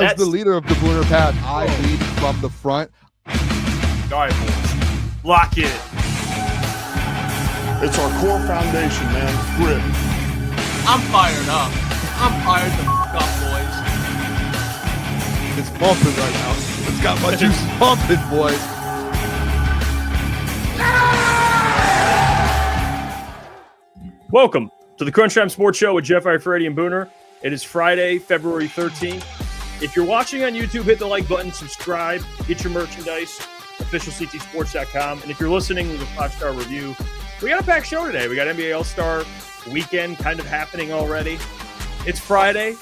As the leader of the Booner Pack, I lead from the front. All right, boys. Lock in. It's our core foundation, man. Grit. I'm fired up. I'm fired the f*** up, boys. It's pumping right now. It's got my juice pumping, boys. Welcome to the Crunch Time Sports Show with Jeff Iafrate and Booner. It is Friday, February 13th. If you're watching on YouTube, hit the like button, subscribe, get your merchandise, officialctsports.com. And if you're listening with a 5-star review, we got a packed show today. We got NBA All-Star Weekend kind of happening already. It's Friday,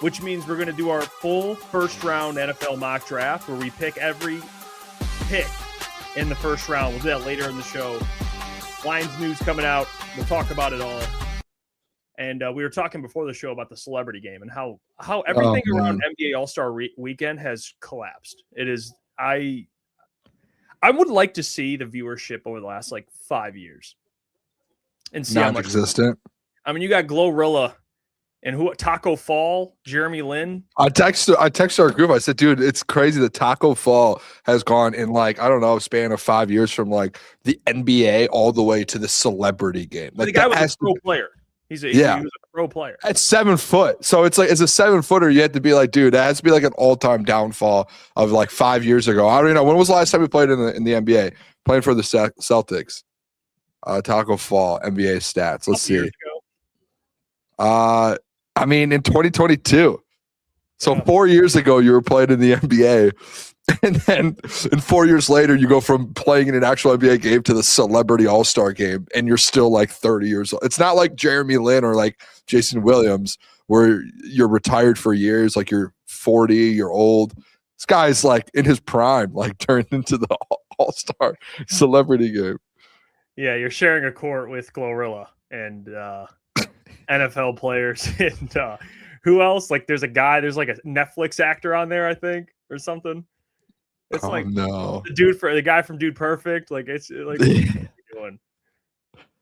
which means we're going to do our full first-round NFL mock draft where we pick every pick in the first round. We'll do that later in the show. Lions news coming out. We'll talk about it all. And we were talking before the show about the celebrity game and how everything around NBA All-Star Weekend has collapsed. It is I would like to see the viewership over the last 5 years and see how much. Non-existent. I mean, you got Glorilla and Taco Fall, Jeremy Lin. I texted our group. I said, dude, it's crazy that Taco Fall has gone in a span of 5 years from the NBA all the way to the celebrity game. The guy was a pro player. He was a pro player. At 7 foot. So it's as a 7-footer, you had to be dude, that has to be an all-time downfall of 5 years ago. I don't even know. When was the last time we played in the NBA? Playing for the Celtics. Taco Fall, NBA stats. Let's see. In 2022. So 4 years ago, you were playing in the NBA. And then 4 years later, you go from playing in an actual NBA game to the celebrity all-star game, and you're still 30 years old. It's not like Jeremy Lin or Jason Williams, where you're retired for years, you're 40, you're old. This guy's in his prime, turned into the all-star celebrity game. Yeah, you're sharing a court with Glorilla and NFL players. And who else? There's a a Netflix actor on there, I think, or something. It's no. the guy from Dude Perfect. What are we doing?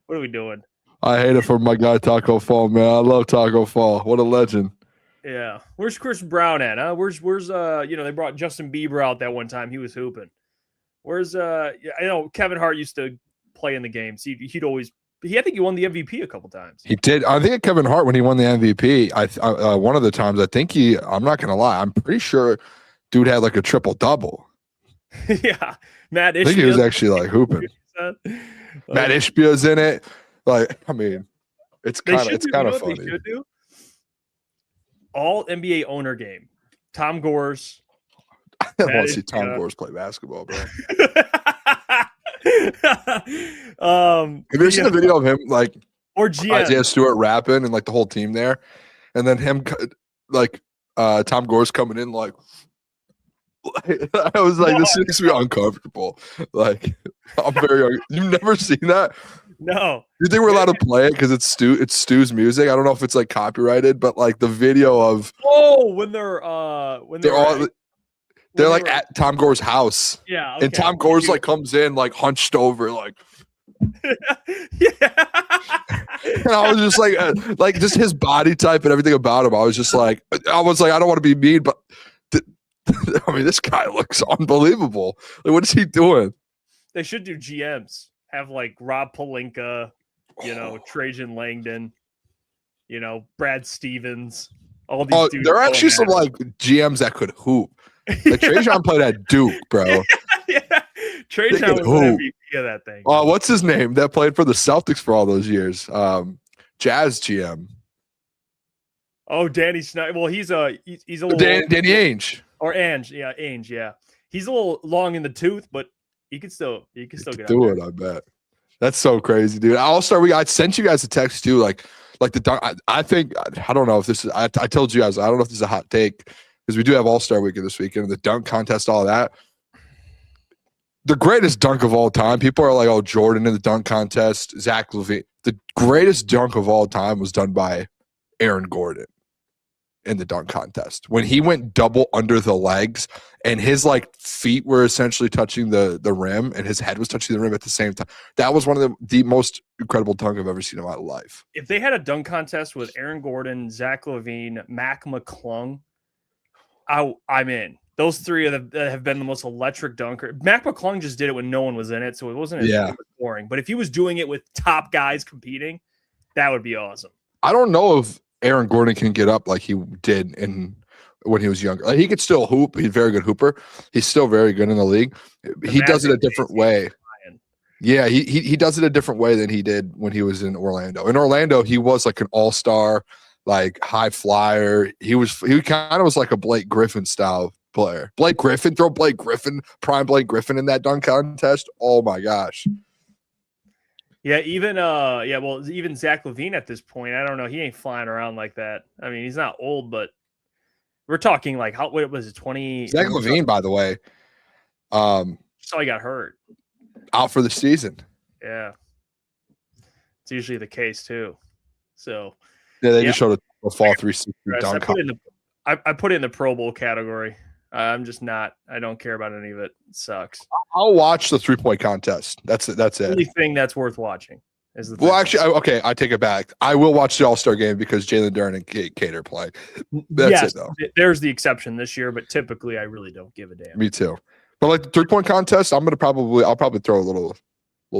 What are we doing? I hate it for my guy Taco Fall, man. I love Taco Fall. What a legend. Yeah. Where's Chris Brown at? Huh? Where's they brought Justin Bieber out that one time. He was hooping. Where's I know Kevin Hart used to play in the games. I think he won the MVP a couple times. He did. I think Kevin Hart when he won the MVP, one of the times I'm not gonna lie, I'm pretty sure dude had a triple-double. Yeah, Matt Ishbia. I think he was actually hooping. Matt Ishbia's in it. It's kind of funny. They should do? All NBA owner game. Tom Gores. I want to see Tom Gores play basketball, bro. Have you ever seen the video of him or GM. Isaiah Stewart rapping and the whole team there, and then him Tom Gores coming in I was this makes me uncomfortable. I'm very. You've never seen that? No. You think we're allowed to play it because it's Stu's music? I don't know if it's copyrighted, but the video of when they're at Tom Gore's house. Yeah. Okay. And Tom Gores comes in hunched over yeah. And I was just just his body type and everything about him. I was just I don't want to be mean, but this guy looks unbelievable. What is he doing? They should do GMs. Have Rob Pelinka, Trajan Langdon, Brad Stevens. All these dudes. There are actually some GMs that could hoop. Trajan played at Duke, bro. Yeah. Trajan was the MVP of that thing. What's his name that played for the Celtics for all those years? Jazz GM. Oh, Danny Snyder. Well, he's a little Danny Ainge. Or Ainge, yeah, Ainge, yeah. He's a little long in the tooth, but he can still get do it. I bet. That's so crazy, dude. All-Star Week. I sent you guys a text too, the dunk. I think I don't know if this is. I told you guys I don't know if this is a hot take because we do have All-Star Weekend this weekend, the dunk contest, all that. The greatest dunk of all time. People are Jordan in the dunk contest, Zach LaVine. The greatest dunk of all time was done by Aaron Gordon in the dunk contest when he went double under the legs and his feet were essentially touching the rim and his head was touching the rim at the same time. That was one of the most incredible dunk I've ever seen in my life. If they had a dunk contest with Aaron Gordon, Zach LaVine, Mac McClung, I'm in. Those three have been the most electric dunker. Mac McClung just did it when no one was in it, so it wasn't as boring. But if he was doing it with top guys competing, that would be awesome. I don't know if Aaron Gordon can get up like he did when he was younger. Like, he could still hoop. He's a very good hooper. He's still very good in the league. He does it a different way. Yeah, he does it a different way than he did when he was in Orlando. In Orlando, he was like an all-star, like high flyer. He kind of was like a Blake Griffin style player. Blake Griffin, throw Blake Griffin, prime Blake Griffin in that dunk contest. Oh my gosh. Yeah, even even Zach LaVine at this point, I don't know. He ain't flying around like that. I mean, he's not old, but we're talking like what was it, 20? Zach LaVine, by the way. So he got hurt. Out for the season. Yeah. It's usually the case too. So yeah, they just showed a fall 360 dunk. I put it in the Pro Bowl category. I'm just not. I don't care about any of it. It sucks. I'll watch the 3-point contest. That's it. The only thing that's worth watching is the. Well, actually, okay. I take it back. I will watch the All-Star game because Jalen Duren and Cater play. That's it, though. There's the exception this year, but typically I really don't give a damn. Me too. But like the 3-point contest, I'll probably throw a little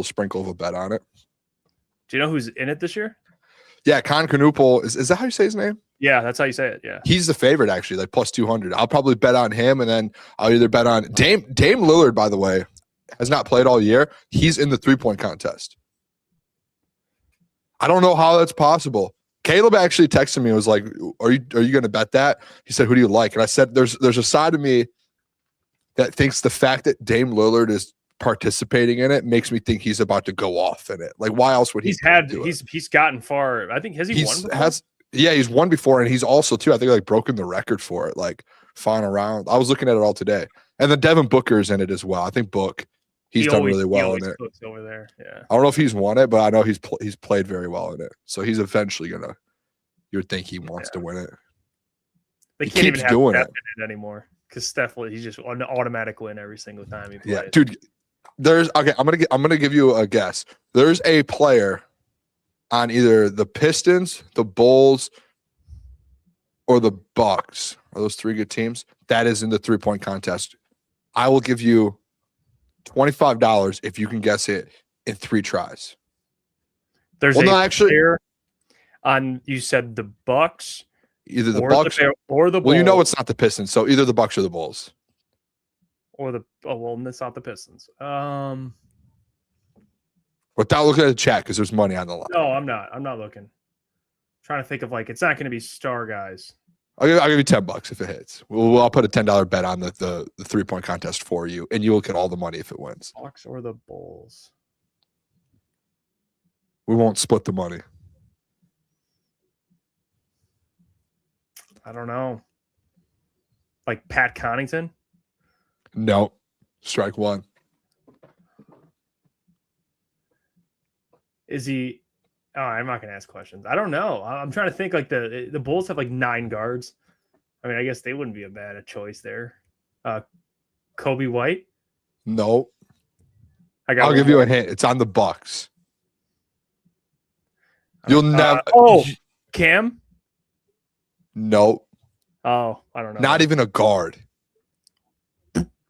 sprinkle of a bet on it. Do you know who's in it this year? Yeah, Con Knuppel. Is that how you say his name? Yeah, that's how you say it. Yeah, he's the favorite actually, like plus 200. I'll probably bet on him, and then I'll either bet on Dame Lillard. By the way, has not played all year. He's in the 3-point contest. I don't know how that's possible. Caleb actually texted me and was like, "Are you going to bet that?" He said, "Who do you like?" And I said, "There's a side of me that thinks the fact that Dame Lillard is participating in it makes me think he's about to go off in it. Like, why else would he? He's gotten far. I think has he won before? He's won before, and he's also too. I think like broken the record for it. Like final round. I was looking at it all today, and then Devin Booker's in it as well. I think he's done really well in it. Over there, yeah. I don't know if he's won it, but I know he's played very well in it. So he's eventually gonna. You would think he wants to win it. They can't even have doing it anymore because Steph, he's just an automatic win every single time he plays. Yeah, dude. I'm gonna give you a guess. There's a player on either the Pistons, the Bulls, or the Bucks. Are those three good teams? That is in the 3-point contest. I will give you $25 if you can guess it in 3 tries. There's player on. You said the Bucks, either the Bucks or the Bulls. Well, you know it's not the Pistons, so either the Bucks or the Bulls. Or it's not the Pistons. Without looking at the chat, because there's money on the line. No, I'm not. I'm not looking. I'm trying to think of it's not going to be star guys. I'll give you $10 if it hits. I'll put a $10 bet on the 3-point contest for you, and you will get all the money if it wins. Bucks or the Bulls. We won't split the money. I don't know. Like Pat Connaughton? No. Strike one. Is he? Oh, I'm not going to ask questions. I don't know. I'm trying to think. Like the Bulls have 9 guards. I mean, I guess they wouldn't be a bad choice there. Kobe White. No. I'll give you a hint. It's on the Bucks. You'll never. Cam. No. Oh, I don't know. Not even a guard.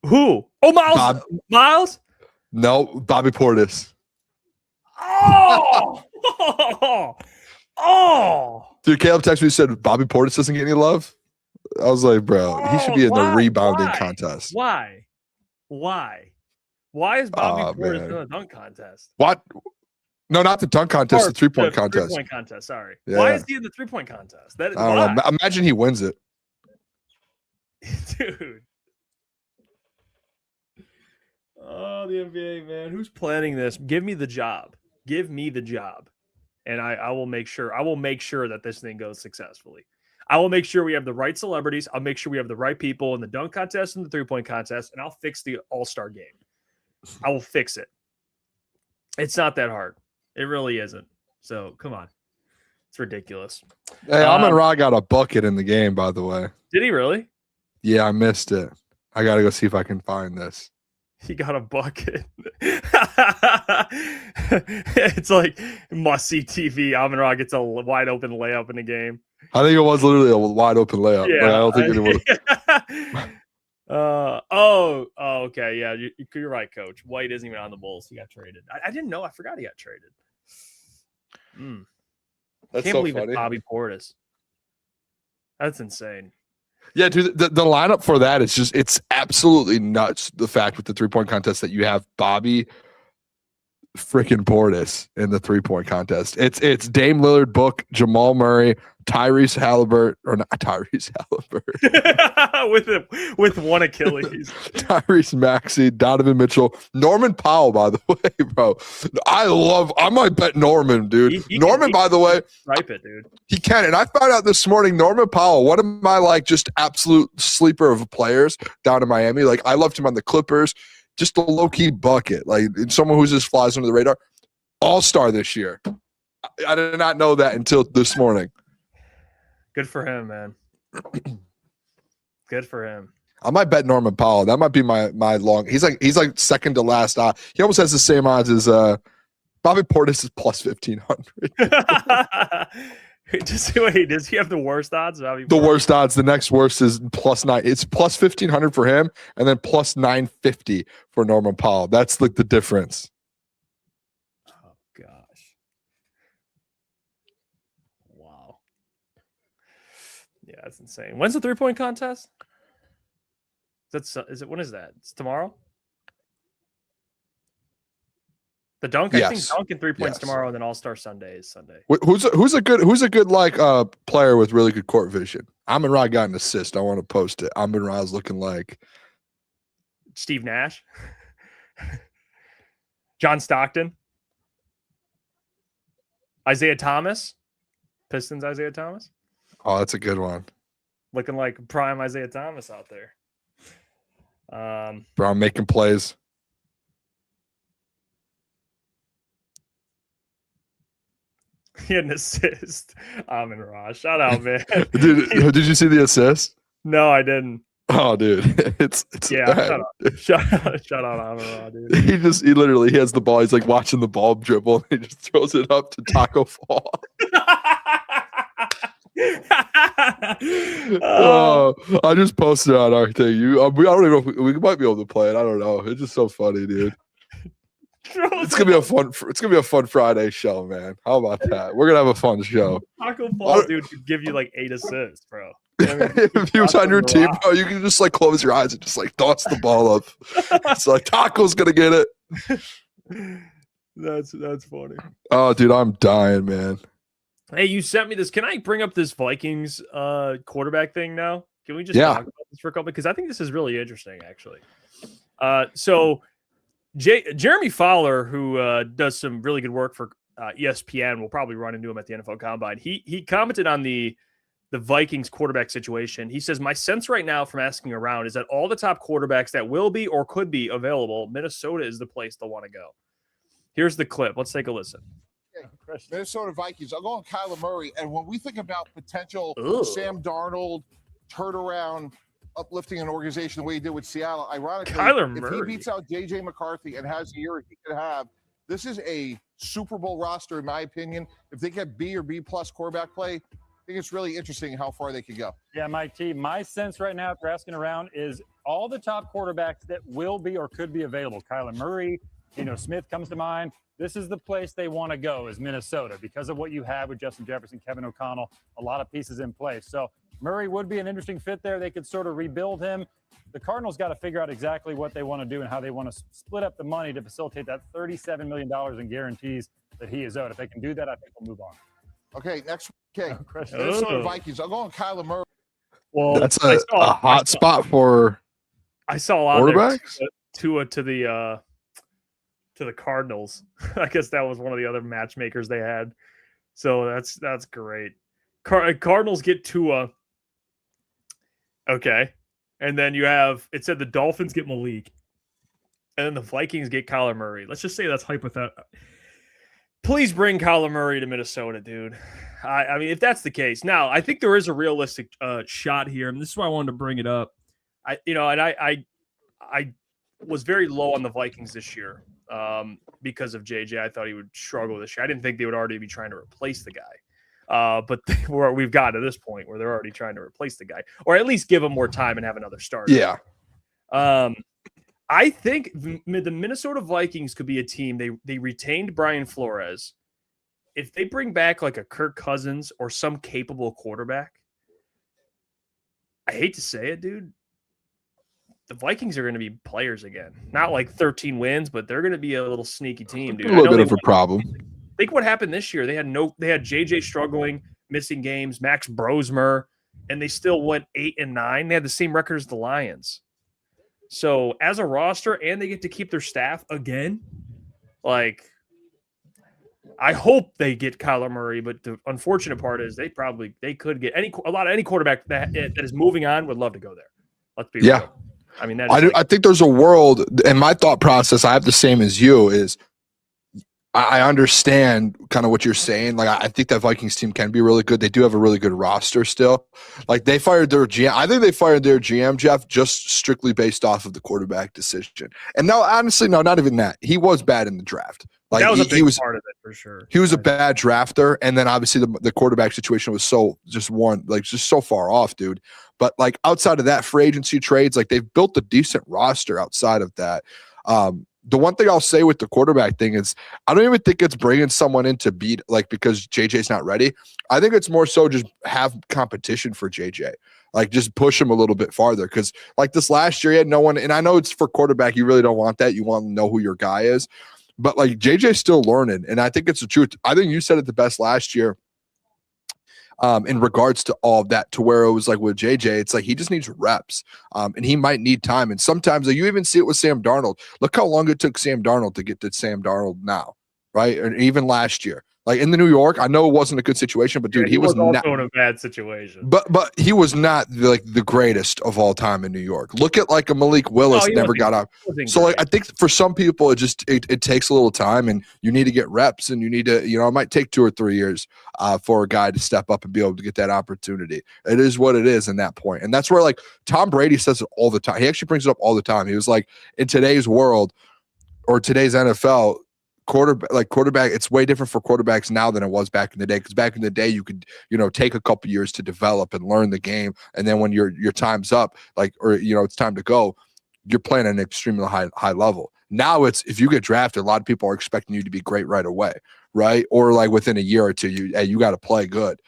Who? Oh, Miles. Miles. No, Bobby Portis. Oh! Dude, Caleb texted me and said Bobby Portis doesn't get any love. I was like, bro, he should be in the rebounding contest. Why? Why is Bobby Portis in the dunk contest? What? No, not the dunk contest, the 3-point contest. 3-point contest, sorry. Yeah. Why is he in the 3-point contest? I don't know. Imagine he wins it. Dude. Oh, the NBA, man. Who's planning this? Give me the job. Give me the job. And I will make sure. I will make sure that this thing goes successfully. I will make sure we have the right celebrities. I'll make sure we have the right people in the dunk contest and the 3-point contest, and I'll fix the All-Star game. I will fix it. It's not that hard. It really isn't. So, come on. It's ridiculous. Hey, Amon-Ra got a bucket in the game, by the way. Did he really? Yeah, I missed it. I got to go see if I can find this. He got a bucket. It's like must-see TV. Amon-Ra gets a wide-open layup in the game. I think it was literally a wide-open layup. Yeah, I don't think anyone. Okay. Yeah, you're right, Coach. White isn't even on the Bulls. He got traded. I didn't know. I forgot he got traded. That's Can't so believe funny. it's Bobby Portis. That's insane. Yeah, dude, the lineup for that is just, it's absolutely nuts. The fact with the 3-point contest that you have Bobby freaking Portis in the 3-point contest. It's Dame Lillard, Book, Jamal Murray, Tyrese Halliburton, or not Tyrese Halliburton. with one Achilles. Tyrese Maxey, Donovan Mitchell, Norman Powell, by the way, bro. I might bet Norman, dude. Norman, by the way, stripe it, dude. he can. And I found out this morning, Norman Powell, one of my like just absolute sleeper of players down in Miami. Like I loved him on the Clippers, just a low-key bucket. Like someone who just flies under the radar. All-star this year. I did not know that until this morning. Good for him, man. Good for him. I might bet Norman Powell. That might be my long. He's like second to last. He almost has the same odds as Bobby Portis is plus 1,500. Does he have the worst odds? The worst odds. The next worst is plus 9. It's plus 1,500 for him, and then plus 950 for Norman Powell. That's like the difference. Oh gosh. Wow. Yeah, that's insane. When's the 3-point contest? When is that? It's tomorrow? The dunk, I think dunk and 3 points tomorrow, and then All-Star Sunday is Sunday. Who's a good like player with really good court vision? Amon-Ra got an assist. I want to post it. Amon-Ra's looking like Steve Nash, John Stockton, Isaiah Thomas, Pistons Isaiah Thomas. Oh, that's a good one. Looking like prime Isaiah Thomas out there. Bro, I'm making plays. He had an assist. Amon-Ra. Shout out, man. Dude, did you see the assist? No, I didn't. Oh, dude. It's yeah. Shout out Amon-Ra, dude. He literally has the ball. He's like watching the ball dribble and he just throws it up to Taco Fall. I just posted it on our thing. I don't even know if we might be able to play it. I don't know. It's just so funny, dude. It's gonna be a fun Friday show, man. How about that? We're gonna have a fun show. Taco Fall, dude, could give you like 8 assists, bro. I mean, if he was on your team, bro, you can just like close your eyes and just like toss the ball up. It's like Taco's gonna get it. That's funny. Oh, dude, I'm dying, man. Hey, you sent me this. Can I bring up this Vikings quarterback thing now? Can we just talk about this for a couple? Because I think this is really interesting, actually. So Jeremy Fowler, who does some really good work for ESPN, we'll probably run into him at the NFL Combine. He commented on the Vikings quarterback situation. He says, my sense right now from asking around is that all the top quarterbacks that will be or could be available, Minnesota is the place they'll want to go. Here's the clip. Let's take a listen. Minnesota Vikings. I'll go on Kyler Murray. And when we think about potential Sam Darnold turnaround, uplifting an organization the way he did with Seattle, ironically, if he beats out J.J. McCarthy and has the year he could have, this is a Super Bowl roster, in my opinion. If they get B or B-plus quarterback play, I think it's really interesting how far they could go. Yeah, Mike T, my sense right now, after asking around, is all the top quarterbacks that will be or could be available. Kyler Murray, Smith comes to mind. This is the place they want to go, is Minnesota, because of what you have with Justin Jefferson, Kevin O'Connell, a lot of pieces in place. So Murray would be an interesting fit there. They could sort of rebuild him. The Cardinals got to figure out exactly what they want to do and how they want to split up the money to facilitate that $37 million in guarantees that he is owed. If they can do that, I think we'll move on. Okay, next. Okay, Minnesota Vikings. I'll go on Kyler Murray. Well, that's a hot spot for I saw a lot quarterbacks. Tua to the Cardinals. I guess that was one of the other matchmakers they had. So that's great. Cardinals get Tua. Okay. And then it said the Dolphins get Malik. And then the Vikings get Kyler Murray. Let's just say that's hypothetical. Please bring Kyler Murray to Minnesota, dude. I mean, if that's the case. Now, I think there is a realistic shot here, and this is why I wanted to bring it up. I was very low on the Vikings this year because of JJ. I thought he would struggle this year. I didn't think they would already be trying to replace the guy. But we've gotten to this point where they're already trying to replace the guy, or at least give him more time and have another starter. Yeah. I think the Minnesota Vikings could be a team. They retained Brian Flores. If they bring back like a Kirk Cousins or some capable quarterback, I hate to say it, dude, the Vikings are going to be players again. Not like 13 wins, but they're going to be a little sneaky team, dude. A little bit of a problem. Think what happened this year. They had JJ struggling, missing games, Max Brosmer, and they still went 8-9. They had the same record as the Lions. So as a roster, and they get to keep their staff again, like I hope they get Kyler Murray, but the unfortunate part is they could get any quarterback that is moving on would love to go there. Let's be real. I mean, I think there's a world, and my thought process, I have the same as you, is I understand kind of what you're saying. Like, I think that Vikings team can be really good. They do have a really good roster still. Like, they fired their GM. I think they fired their GM, Jeff, just strictly based off of the quarterback decision. And no, honestly, no, not even that. He was bad in the draft. Like, that was a big part of it for sure. He was a bad drafter, and then obviously the quarterback situation was just so far off, dude. But like outside of that, free agency trades, like they've built a decent roster outside of that. The one thing I'll say with the quarterback thing is I don't even think it's bringing someone in to beat, like, because JJ's not ready. I think it's more so just have competition for JJ. Like, just push him a little bit farther. Because, like, this last year, he had no one. And I know it's for quarterback. You really don't want that. You want to know who your guy is. But, like, JJ's still learning. And I think it's the truth. I think you said it the best last year. In regards to all of that, to where it was like with JJ, it's like he just needs reps, and he might need time. And sometimes, like, you even see it with Sam Darnold. Look how long it took Sam Darnold to get to Sam Darnold now, right? And even last year, like in the New York, I know it wasn't a good situation, but dude, he was also not in a bad situation. But he was not like the greatest of all time in New York. Look at like a Malik Willis, never got out. So like I think for some people it takes a little time, and you need to get reps, and you need to, it might take 2 or 3 years for a guy to step up and be able to get that opportunity. It is what it is in that point. And that's where, like, Tom Brady says it all the time. He actually brings it up all the time. He was like, in today's world or today's NFL, quarterback, it's way different for quarterbacks now than it was back in the day. Because back in the day, you could, take a couple years to develop and learn the game, and then when your time's up, it's time to go, you're playing at an extremely high level. Now it's, if you get drafted, a lot of people are expecting you to be great right away, right? Or like within a year or two, you got to play good.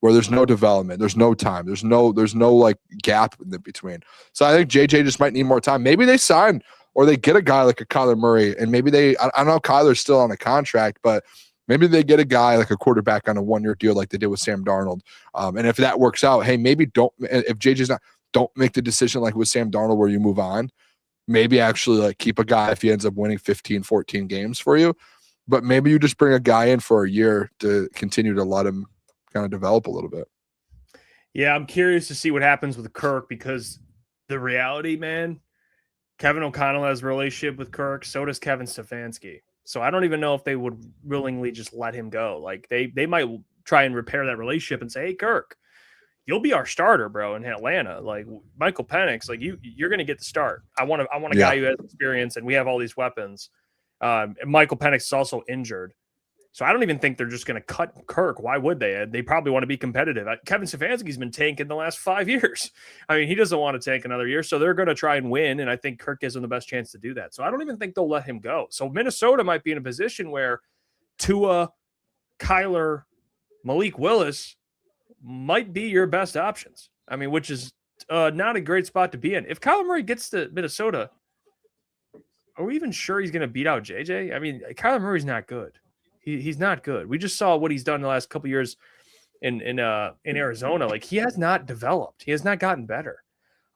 Where there's no development, there's no time, there's no like gap in the between. So I think JJ just might need more time. Maybe they sign, or they get a guy like a Kyler Murray, and maybe I know Kyler's still on a contract, but maybe they get a guy like a quarterback on a 1-year deal like they did with Sam Darnold. And if that works out, hey, maybe if JJ's not, don't make the decision like with Sam Darnold where you move on. Maybe actually like keep a guy if he ends up winning 15, 14 games for you. But maybe you just bring a guy in for a year to continue to let him kind of develop a little bit. Yeah, I'm curious to see what happens with Kirk, because the reality, man, Kevin O'Connell has a relationship with Kirk. So does Kevin Stefanski. So I don't even know if they would willingly just let him go. Like they might try and repair that relationship and say, hey, Kirk, you'll be our starter, bro, in Atlanta. Like Michael Penix, like you're going to get the start. I want a guy who has experience, and we have all these weapons. And Michael Penix is also injured. So I don't even think they're just going to cut Kirk. Why would they? They probably want to be competitive. Kevin Stefanski's been tanking the last 5 years. I mean, he doesn't want to tank another year, so they're going to try and win, and I think Kirk gives them the best chance to do that. So I don't even think they'll let him go. So Minnesota might be in a position where Tua, Kyler, Malik Willis might be your best options. I mean, which is not a great spot to be in. If Kyler Murray gets to Minnesota, are we even sure he's going to beat out JJ? I mean, Kyler Murray's not good. He's not good. We just saw what he's done the last couple of years in Arizona. Like, he has not developed. He has not gotten better.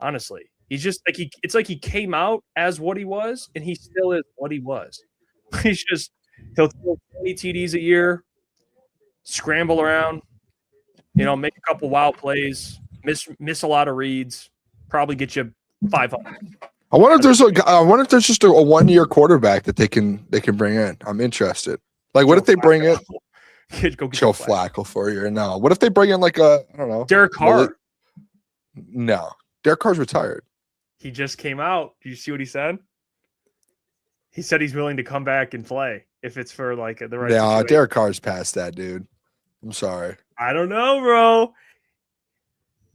Honestly, he's just like it's like he came out as what he was, and he still is what he was. He'll throw 20 TDs a year, scramble around, make a couple wild plays, miss a lot of reads, probably get you 500. I wonder if there's just a 1-year quarterback that they can bring in. I'm interested. Like, what if they bring in Joe Flacco for a year? No. What if they bring in like I don't know, Derek Carr? No, Derek Carr's retired. He just came out. Do you see what he said? He said he's willing to come back and play if it's for like the right. Yeah, Derek Carr's past that, dude. I'm sorry. I don't know, bro.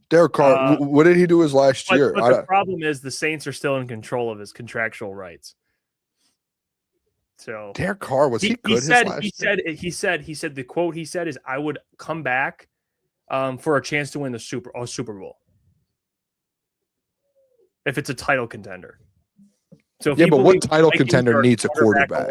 Derek Carr, what did he do his last year? But the problem is the Saints are still in control of his contractual rights. So Derek Carr, was he good? He said the quote he said is, "I would come back for a chance to win the Super Bowl if it's a title contender." So but what title contender needs a quarterback?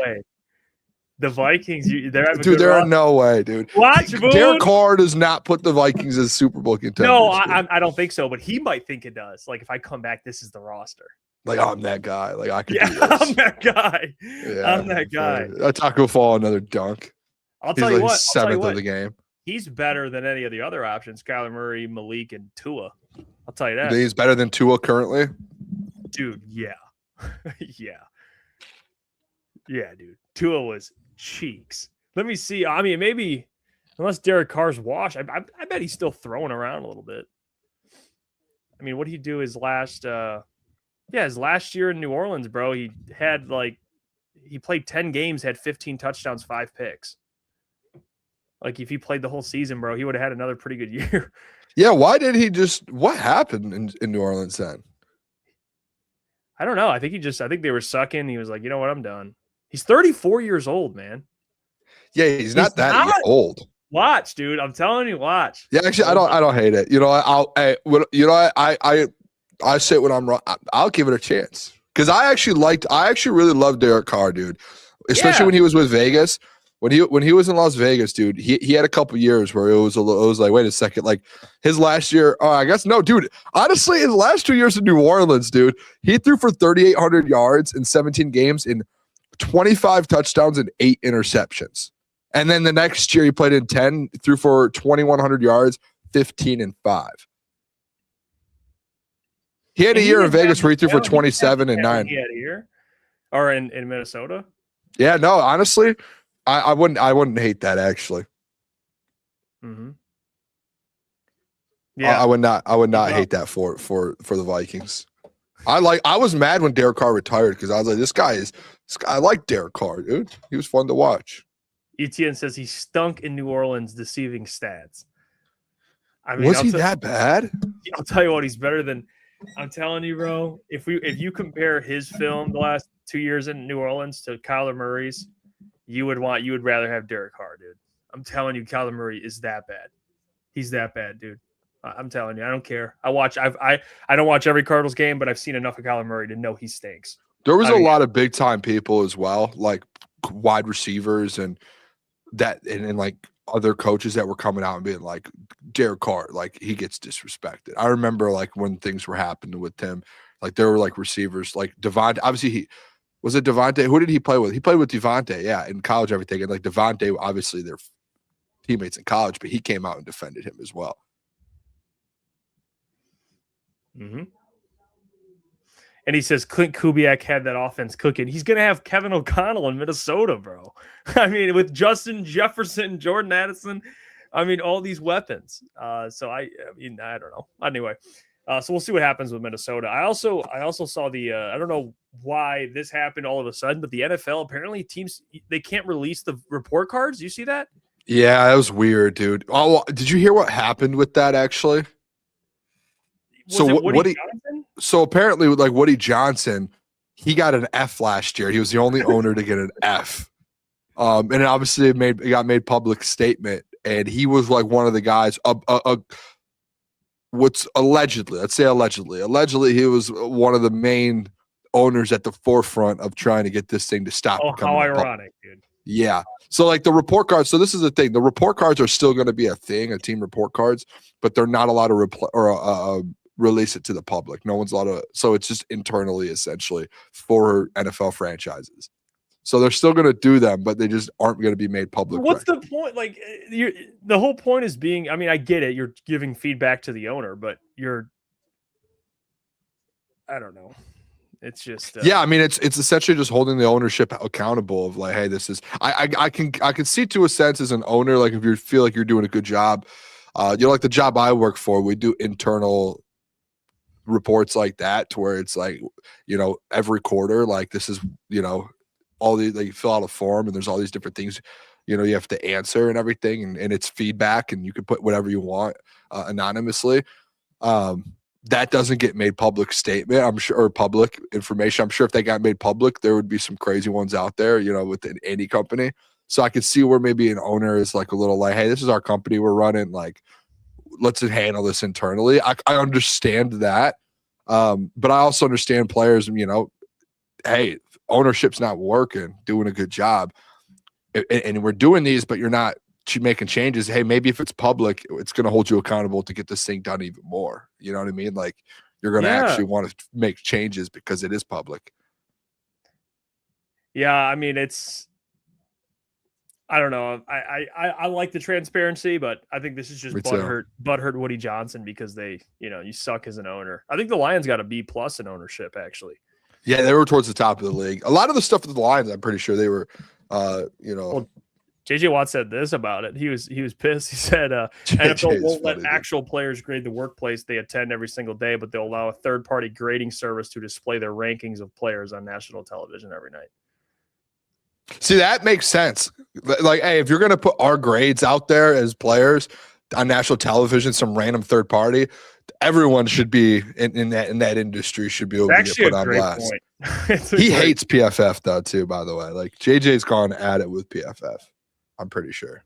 The Vikings, there are no way, dude. Watch, Derek Carr does not put the Vikings as Super Bowl contenders. No, I don't think so, but he might think it does. Like, if I come back, this is the roster. Like, I'm that guy. Like, I could do this. I'm that guy. Yeah, I'm that guy. Taco Fall, another dunk. I'll tell you what. Seventh of the game. He's better than any of the other options, Kyler Murray, Malik, and Tua. I'll tell you that. He's better than Tua currently? Dude, yeah. Yeah, dude. Tua was cheeks. Let me see. I mean, maybe unless Derek Carr's washed, I bet he's still throwing around a little bit. I mean, what did he do his last year in New Orleans, bro? He had he played 10 games, had 15 touchdowns, 5 picks. Like, if he played the whole season, bro, he would have had another pretty good year. Yeah, why did he what happened in New Orleans then? I don't know. I think they were sucking. He was like, you know what, I'm done. He's 34 years old, man. Yeah, he's not that old. Watch, dude. I'm telling you, watch. Yeah, actually, I don't hate it. You know, I say when I'm wrong, I'll give it a chance because I actually really loved Derek Carr, dude. Especially when he was with Vegas. When he was in Las Vegas, dude, he had a couple years where it was like, wait a second, like his last year. Oh, I guess no, dude. Honestly, his last 2 years in New Orleans, dude, he threw for 3,800 yards in 17 games in 25 touchdowns and 8 interceptions. And then the next year he played in 10, threw for 2,100 yards, 15 and 5. He had a year in Vegas where he threw for 27 and 9. He had a year, or in Minnesota. Yeah, no, honestly, I wouldn't hate that actually. Mm-hmm. Yeah, I would not hate that for the Vikings. I was mad when Derek Carr retired because I was like, this guy. I like Derek Carr, dude. He was fun to watch. ETN says he stunk in New Orleans, deceiving stats. I mean, was he that bad? I'll tell you what, he's better than. I'm telling you, bro. If you compare his film the last 2 years in New Orleans to Kyler Murray's, you would rather have Derek Carr, dude. I'm telling you, Kyler Murray is that bad. He's that bad, dude. I'm telling you, I don't care. I don't watch every Cardinals game, but I've seen enough of Kyler Murray to know he stinks. There was a lot of big time people as well, like wide receivers and like other coaches that were coming out and being like, Derek Carr, like he gets disrespected. I remember like when things were happening with him, like there were like receivers like Devontae. Obviously, was it Devontae? Who did he play with? He played with Devontae, yeah, in college, everything. And like Devontae, obviously they're teammates in college, but he came out and defended him as well. Mm-hmm. And he says Clint Kubiak had that offense cooking. He's going to have Kevin O'Connell in Minnesota, bro. I mean, with Justin Jefferson, Jordan Addison, I mean, all these weapons. So I don't know. Anyway, so we'll see what happens with Minnesota. I also saw the I don't know why this happened all of a sudden, but the NFL apparently teams they can't release the report cards. Do you see that? Yeah, that was weird, dude. Oh, did you hear what happened with that actually? So apparently, like Woody Johnson, he got an F last year. He was the only owner to get an F, and obviously it got made public statement. And he was like one of the guys. What's allegedly, let's say allegedly, he was one of the main owners at the forefront of trying to get this thing to stop. Oh, how ironic, dude! Yeah. So like the report cards. So this is the thing. The report cards are still going to be a thing, a team report cards, but they're not allowed to release it to the public. No one's allowed to. So it's just internally, essentially, for NFL franchises. So they're still going to do them, but they just aren't going to be made public. What's the point? Like, the whole point is being. I mean, I get it. You're giving feedback to the owner, but I don't know. It's just yeah. I mean, it's essentially just holding the ownership accountable. Of like, hey, this is. I can see to a sense as an owner, like if you feel like you're doing a good job, like the job I work for, we do internal reports like that to where it's like, every quarter, like this is, all the, like you fill out a form and there's all these different things you have to answer and everything, and it's feedback, and you can put whatever you want anonymously. That doesn't get made public statement, I'm sure, or public information. I'm sure if they got made public, there would be some crazy ones out there, within any company. So I could see where maybe an owner is like a little like, hey, this is our company we're running, like, let's handle this internally. I understand that. But I also understand players, hey, ownership's not working, doing a good job. And we're doing these, but you're not making changes. Hey, maybe if it's public, it's going to hold you accountable to get this thing done even more. You know what I mean? Like, you're going to actually want to make changes because it is public. Yeah, I mean, I don't know. I like the transparency, but I think this is just butthurt Woody Johnson because you suck as an owner. I think the Lions got a B+ in ownership, actually. Yeah, they were towards the top of the league. A lot of the stuff with the Lions, I'm pretty sure they were, Well, JJ Watt said this about it. He was pissed. He said NFL won't let actual players grade the workplace they attend every single day, but they'll allow a third-party grading service to display their rankings of players on national television every night. See, that makes sense. Like, hey, if you're going to put our grades out there as players on national television, some random third party, everyone should be in that industry should be able to get put on blast. He hates PFF though too, by the way. Like, JJ's gone at it with PFF, I'm pretty sure.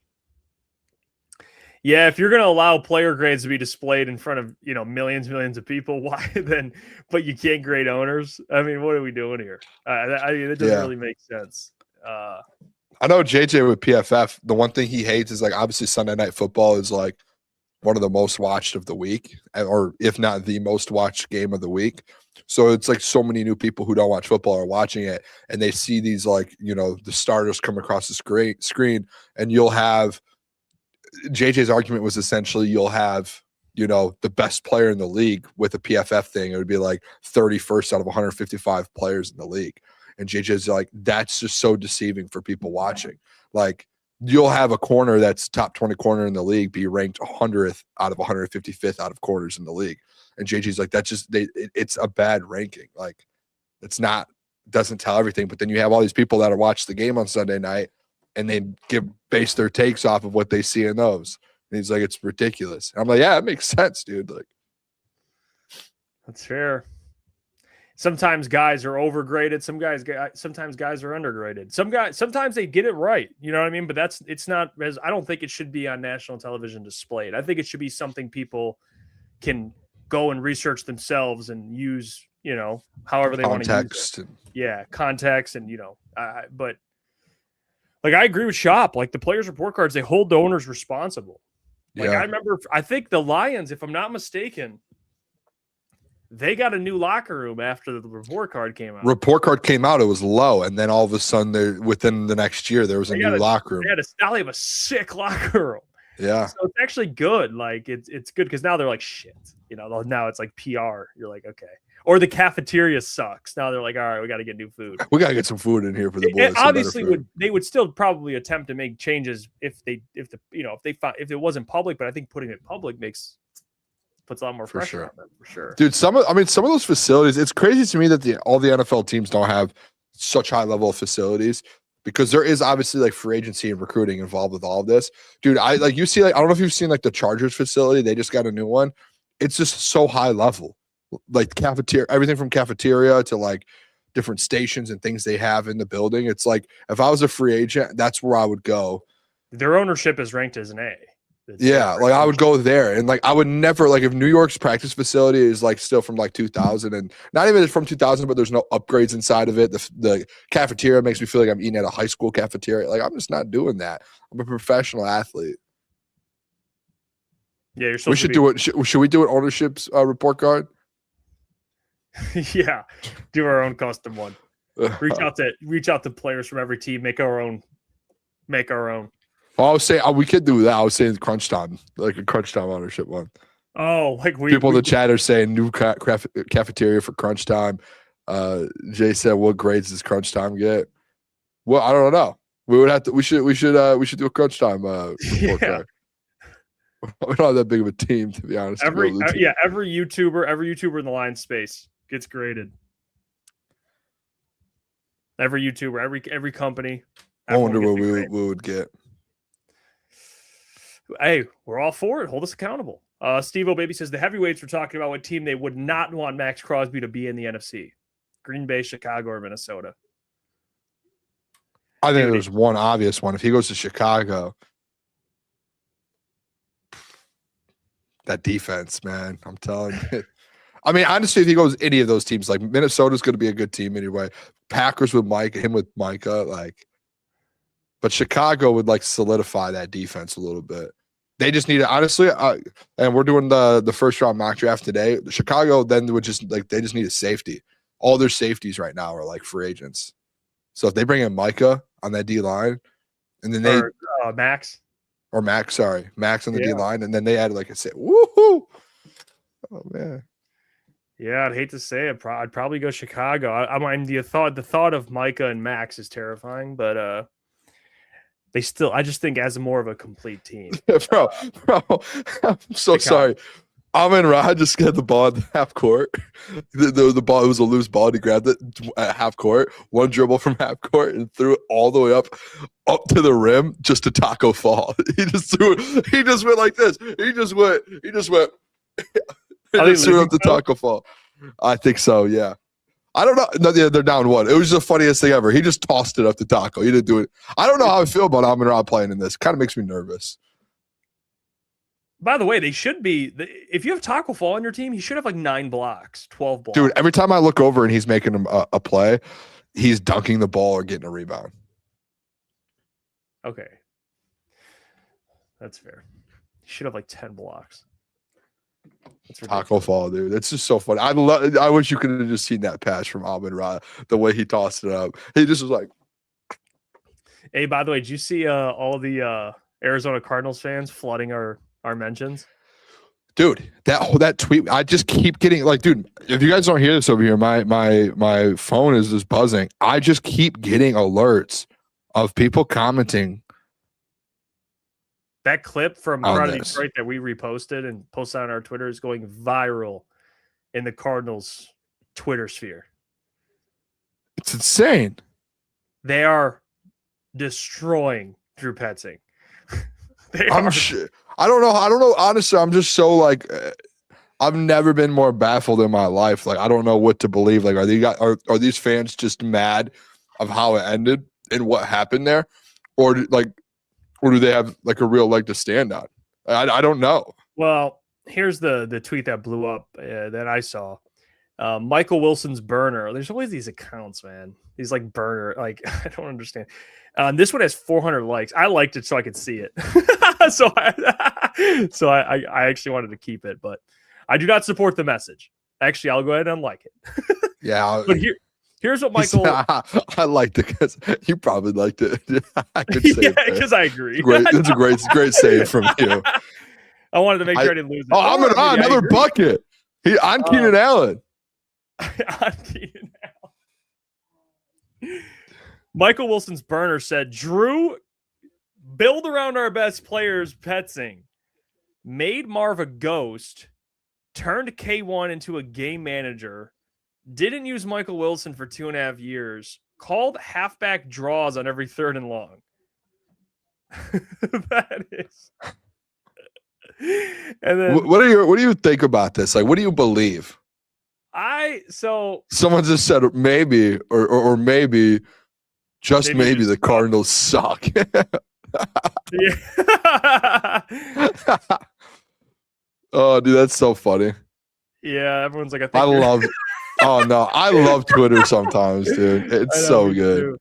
Yeah, if you're going to allow player grades to be displayed in front of millions of people, why then? But you can't grade owners. I mean, what are we doing here? It doesn't really make sense. I know JJ with PFF, the one thing he hates is, like, obviously Sunday Night Football is like one of the most watched of the week, or if not the most watched game of the week. So it's like so many new people who don't watch football are watching it, and they see these, like, the starters come across the screen, and you'll have JJ's argument was essentially you'll have the best player in the league with a PFF thing. It would be like 31st out of 155 players in the league. And JJ's like, that's just so deceiving for people watching. Like, you'll have a corner that's top 20 corner in the league be ranked 100th out of 155th out of corners in the league. And JJ's like, that's just it's a bad ranking. Like, doesn't tell everything. But then you have all these people that are watching the game on Sunday night, and they base their takes off of what they see in those. And he's like, it's ridiculous. And I'm like, yeah, it makes sense, dude. Like, that's fair. Sometimes guys are overgraded. Sometimes guys are undergraded. Sometimes they get it right. You know what I mean? But I don't think it should be on national television displayed. I think it should be something people can go and research themselves and use, however they want to use it. Yeah, context and, but like, I agree with Shop. Like, the players' report cards, they hold the owners responsible. Like, I think the Lions, if I'm not mistaken, they got a new locker room after the report card came out. Report card came out, it was low, and then all of a sudden, within the next year, there was a new locker room. Now they have a sick locker room. Yeah, so it's actually good. Like, it's good because now they're like, shit. Now it's like PR. You're like, okay. Or the cafeteria sucks. Now they're like, all right, we got to get new food. We got to get some food in here for the boys. Obviously, they would still probably attempt to make changes if it wasn't public. But I think putting it public puts a lot more pressure on them, for sure. Dude, some of those facilities, it's crazy to me that all the NFL teams don't have such high level of facilities, because there is obviously like free agency and recruiting involved with all of this. Dude, I don't know if you've seen like the Chargers facility, they just got a new one. It's just so high level. Like cafeteria, everything from cafeteria to like different stations and things they have in the building. It's like, if I was a free agent, that's where I would go. Their ownership is ranked as an A. Like, I would go there, and like, I would never, like, if New York's practice facility is like still from like 2000, and not even from 2000, but there's no upgrades inside of it. The cafeteria makes me feel like I'm eating at a high school cafeteria. Like, I'm just not doing that. I'm a professional athlete. Yeah, we should do it. Should we do an ownership's report card? Yeah, do our own custom one. Reach out to players from every team. Make our own. Well, I was saying we could do that. I was saying crunch time, like a crunch time ownership one. Oh, like people in the chat are saying new cafeteria for crunch time. Jay said, "What grades does crunch time get?" Well, I don't know. We would have to. We should do a crunch time. Report card. We don't have that big of a team, to be honest. Every YouTuber in the Lions space gets graded. Every YouTuber, every company. I wonder what we would get. Hey, we're all for it. Hold us accountable. Steve O'Baby says the heavyweights were talking about what team they would not want Max Crosby to be in the NFC. Green Bay, Chicago, or Minnesota. I think there's one obvious one. If he goes to Chicago, that defense, man, I'm telling you. I mean, honestly, if he goes any of those teams, like Minnesota's going to be a good team anyway. Packers with him with Micah, but Chicago would solidify that defense a little bit. They just need to, honestly, and we're doing the first round mock draft today. Chicago then would just they just need a safety. All their safeties right now are free agents. So if they bring in Micah on that D line, and then Max on the D line, and then they added a say, woohoo! Oh man. Yeah, I'd hate to say it. I'd probably go Chicago. I mean, the thought of Micah and Max is terrifying, but I just think as more of a complete team. bro, I'm so sorry. Amon-Ra just got the ball at the half court. The ball, it was a loose ball. He grabbed it at half court, one dribble from half court, and threw it all the way up to the rim just to taco fall. He just threw it. He just went like this. He just went. He just threw up the taco fall. I think so, yeah. I don't know. No, they're down one. It was the funniest thing ever. He just tossed it up the taco. He didn't do it. I don't know how I feel about Amon-Ra playing in this. Kind of makes me nervous. By the way, they should be. If you have taco fall on your team, he should have 9 blocks, 12 blocks. Dude, every time I look over and he's making a play, he's dunking the ball or getting a rebound. Okay. That's fair. He should have 10 blocks. Taco fall, dude. It's just so funny. I wish you could have just seen that pass from Amon-Ra, the way he tossed it up. He just was like. Hey, by the way, did you see all the Arizona Cardinals fans flooding our mentions? Dude, that tweet, I just keep getting dude, if you guys don't hear this over here, my phone is just buzzing. I just keep getting alerts of people commenting. That clip from Crowd of Detroit that we reposted and posted on our Twitter is going viral in the Cardinals Twitter sphere. It's insane. They are destroying Drew Petzing. I don't know. Honestly, I'm just so I've never been more baffled in my life. I don't know what to believe. Are these fans just mad of how it ended and what happened there, or do they have a real leg to stand on? I don't know. Well, here's the tweet that blew up that I saw. Michael Wilson's burner. There's always these accounts, man. These burner. I don't understand. This one has 400 likes. I liked it so I could see it. so I actually wanted to keep it, but I do not support the message. Actually, I'll go ahead and like it. Yeah. But here's what Michael. I liked it because you probably liked it. I could say yeah, because I agree. That's a great save from you. I wanted to make sure I didn't lose it. Oh, another bucket. On Keenan Allen. On Keenan Allen. Michael Wilson's burner said, Drew, build around our best players, Petzing. Made Marv a ghost, turned K1 into a game manager, didn't use Michael Wilson for 2.5 years, called halfback draws on every 3rd and long. That is. And then what do you think about this? What do you believe? Someone just said maybe or maybe just maybe the Cardinals suck. Yeah. Oh, dude, that's so funny. Yeah, everyone's like, I love Twitter sometimes, dude. It's so good. Too.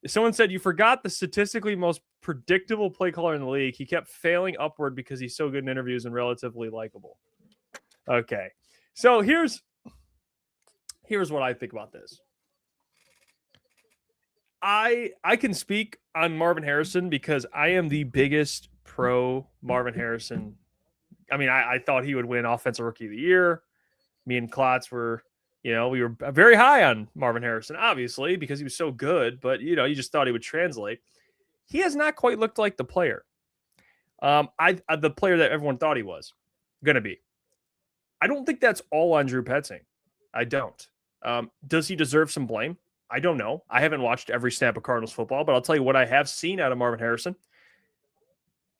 Someone said, you forgot the statistically most predictable play caller in the league. He kept failing upward because he's so good in interviews and relatively likable. Okay. So here's what I think about this. I can speak on Marvin Harrison because I am the biggest pro Marvin Harrison. I mean, I thought he would win Offensive Rookie of the Year. Me and Klotz were, we were very high on Marvin Harrison, obviously, because he was so good. But, you just thought he would translate. He has not quite looked like the player. The player that everyone thought he was going to be. I don't think that's all on Drew Petzing. I don't. Does he deserve some blame? I don't know. I haven't watched every snap of Cardinals football, but I'll tell you what I have seen out of Marvin Harrison.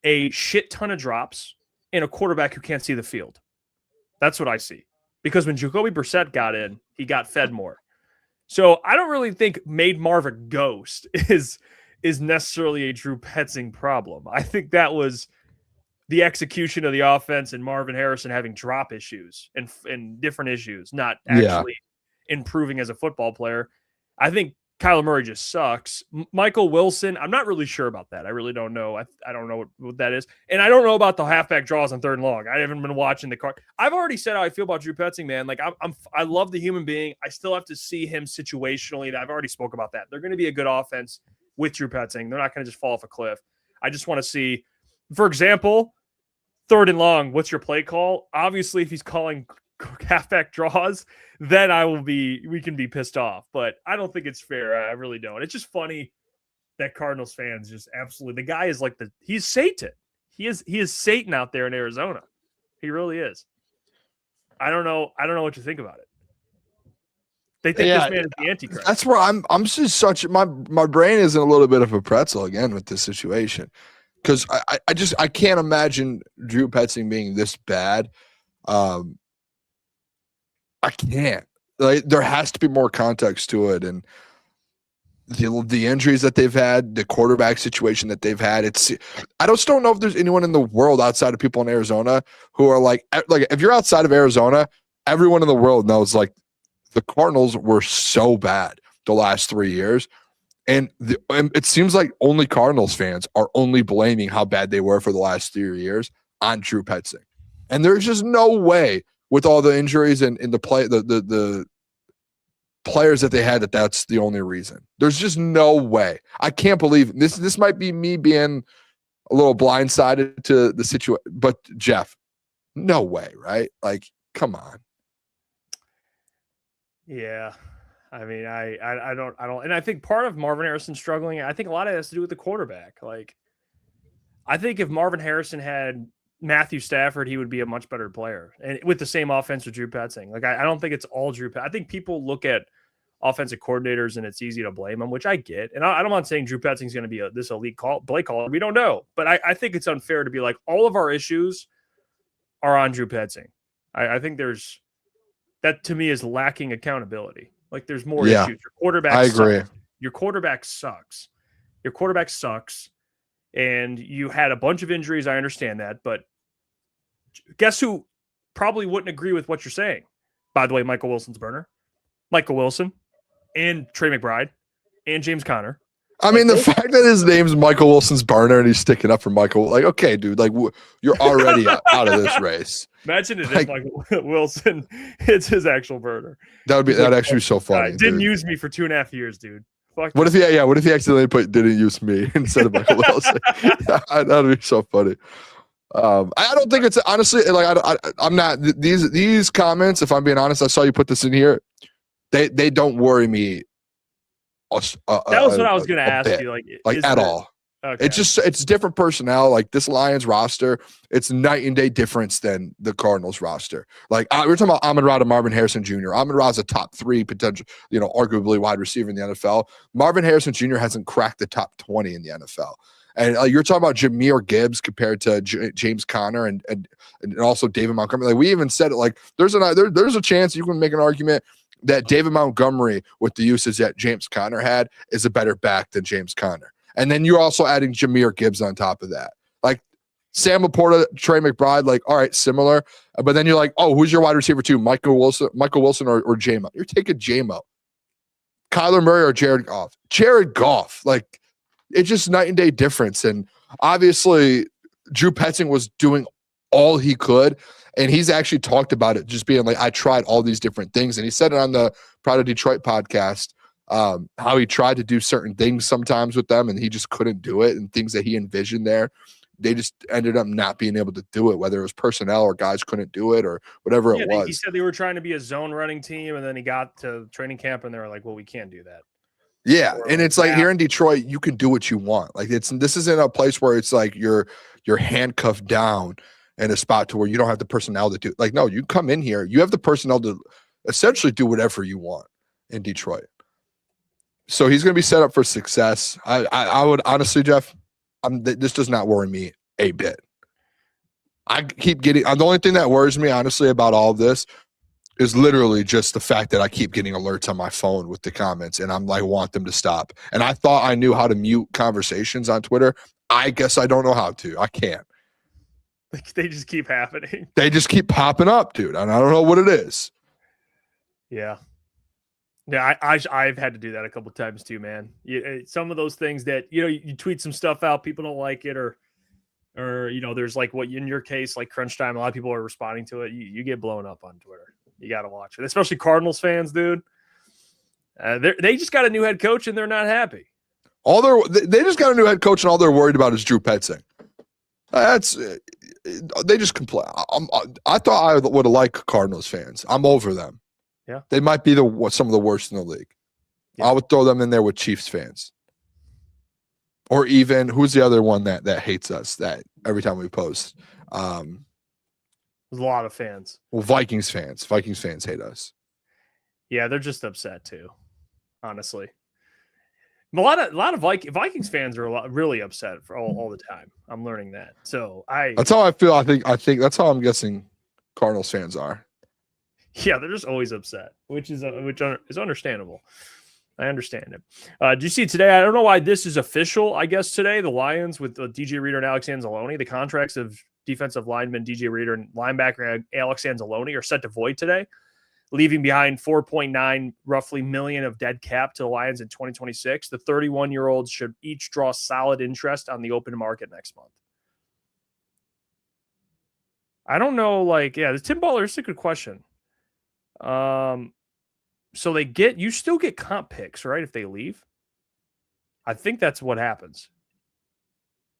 a shit ton of drops and a quarterback who can't see the field. That's what I see. Because when Jacoby Brissett got in, he got fed more. So I don't really think made Marv a ghost is necessarily a Drew Petzing problem. I think that was the execution of the offense and Marvin Harrison having drop issues and different issues, not actually improving as a football player. I think Kyler Murray just sucks. Michael Wilson, I'm not really sure about that. I really don't know. I don't know what that is. And I don't know about the halfback draws on third and long. I haven't been watching the card. I've already said how I feel about Drew Petzing, man. Like I love the human being. I still have to see him situationally. I've already spoke about that. They're going to be a good offense with Drew Petzing. They're not going to just fall off a cliff. I just want to see, for example, third and long, what's your play call? Obviously, if he's calling halfback draws, then we can be pissed off. But I don't think it's fair. I really don't. It's just funny that Cardinals fans just absolutely, the guy is like he's Satan. He is Satan out there in Arizona. He really is. I don't know what to think about it. They think this man is the Antichrist. That's where I'm just such my brain is in a little bit of a pretzel again with this situation. Because I can't imagine Drew Petzing being this bad. I can't. Like, there has to be more context to it, and the injuries that they've had, the quarterback situation that they've had. I just don't know if there's anyone in the world outside of people in Arizona who are like if you're outside of Arizona, everyone in the world knows like the Cardinals were so bad the last 3 years. And it seems like only Cardinals fans are only blaming how bad they were for the last 3 years on Drew Petzing. And there's just no way with all the injuries and the players that they had that's the only reason. There's just no way. I can't believe this might be me being a little blindsided to the situation. But Jeff, no way, right? Like, come on. Yeah. I mean, I don't, and I think part of Marvin Harrison struggling, I think a lot of it has to do with the quarterback. Like, I think if Marvin Harrison had Matthew Stafford, he would be a much better player, and with the same offense with Drew Petzing. Like, I don't think it's all Drew. I think people look at offensive coordinators and it's easy to blame them, which I get. And I'm not saying Drew Petzing is going to be this elite play caller. We don't know, but I think it's unfair to be like all of our issues are on Drew Petzing. I think that to me is lacking accountability. Like, there's more issues. Your quarterback I agree. Sucks. Your quarterback sucks. Your quarterback sucks. And you had a bunch of injuries. I understand that. But guess who probably wouldn't agree with what you're saying? By the way, Michael Wilson's burner. Michael Wilson and Trey McBride and James Conner. I mean, the fact that his name's Michael Wilson's burner and he's sticking up for Michael, like, okay, dude, like you're already out of this race. Imagine it if Michael Wilson hits his actual burner. That'd actually be so funny. Didn't use me for 2.5 years, dude. Fuck what if what if he accidentally didn't use me instead of Michael Wilson? That'd be so funny. I don't think it's honestly like I'm not these comments. If I'm being honest, I saw you put this in here. They don't worry me. That was what I was going to ask you. Like at all. Okay. It's different personnel. Like this Lions roster, it's night and day difference than the Cardinals roster. Like we're talking about Amon-Ra and Marvin Harrison Jr. Amon-Ra is a top 3 potential, arguably wide receiver in the NFL. Marvin Harrison Jr. hasn't cracked the top 20 in the NFL. And you're talking about Jahmyr Gibbs compared to James Conner and also David Montgomery. Like we even said it. Like there's a chance you can make an argument that David Montgomery, with the usage that James Conner had, is a better back than James Conner. And then you're also adding Jahmyr Gibbs on top of that. Like Sam Laporta, Trey McBride, like, all right, similar. But then you're like, oh, who's your wide receiver too? Michael Wilson or J-Mo. You're taking J-Mo. Kyler Murray or Jared Goff. Jared Goff. Like, it's just night and day difference. And obviously, Drew Petzing was doing all he could. And he's actually talked about it, just being like, I tried all these different things. And he said it on the Proud of Detroit podcast, how he tried to do certain things sometimes with them, and he just couldn't do it. And things that he envisioned there, they just ended up not being able to do it, whether it was personnel or guys couldn't do it or whatever it was. He said they were trying to be a zone running team, and then he got to training camp, and they were like, well, we can't do that. Yeah, and it's like here in Detroit, you can do what you want. Like this isn't a place where it's like you're handcuffed down in a spot to where you don't have the personnel to do. Like, no, you come in here, you have the personnel to essentially do whatever you want in Detroit. So he's going to be set up for success. I would honestly, Jeff, this does not worry me a bit. I keep getting the only thing that worries me, honestly, about all of this is literally just the fact that I keep getting alerts on my phone with the comments, and I'm like, want them to stop. And I thought I knew how to mute conversations on Twitter. I guess I don't know how to. I can't. They just keep happening. They just keep popping up, dude. And I don't know what it is. Yeah. Yeah, I've had to do that a couple of times too, man. Some of those things that, you tweet some stuff out, people don't like it, or there's like what in your case, like crunch time, a lot of people are responding to it. You get blown up on Twitter. You got to watch it, especially Cardinals fans, dude. They just got a new head coach and they're not happy. They just got a new head coach and all they're worried about is Drew Petzing. They just complain. I thought I would have liked Cardinals fans. I'm over them. Yeah, they might be some of the worst in the league. Yeah. I would throw them in there with Chiefs fans, or even who's the other one that hates us? That every time we post, there's a lot of fans. Well, Vikings fans. Vikings fans hate us. Yeah, they're just upset too. Honestly, a lot of Vikings fans are really upset for all the time. I'm learning that. So that's how I feel. I think that's how I'm guessing Cardinals fans are. Yeah, they're just always upset, which is understandable. I understand it. Do you see today? I don't know why this is official. I guess today the Lions with DJ Reader and Alex Anzalone, the contracts of defensive lineman DJ Reader and linebacker Alex Anzalone are set to void today, leaving behind $4.9 roughly million of dead cap to the Lions in 2026. The 31-year-olds should each draw solid interest on the open market next month. I don't know. The Tim Butler is a good question. So you still get comp picks, right? If they leave, I think that's what happens.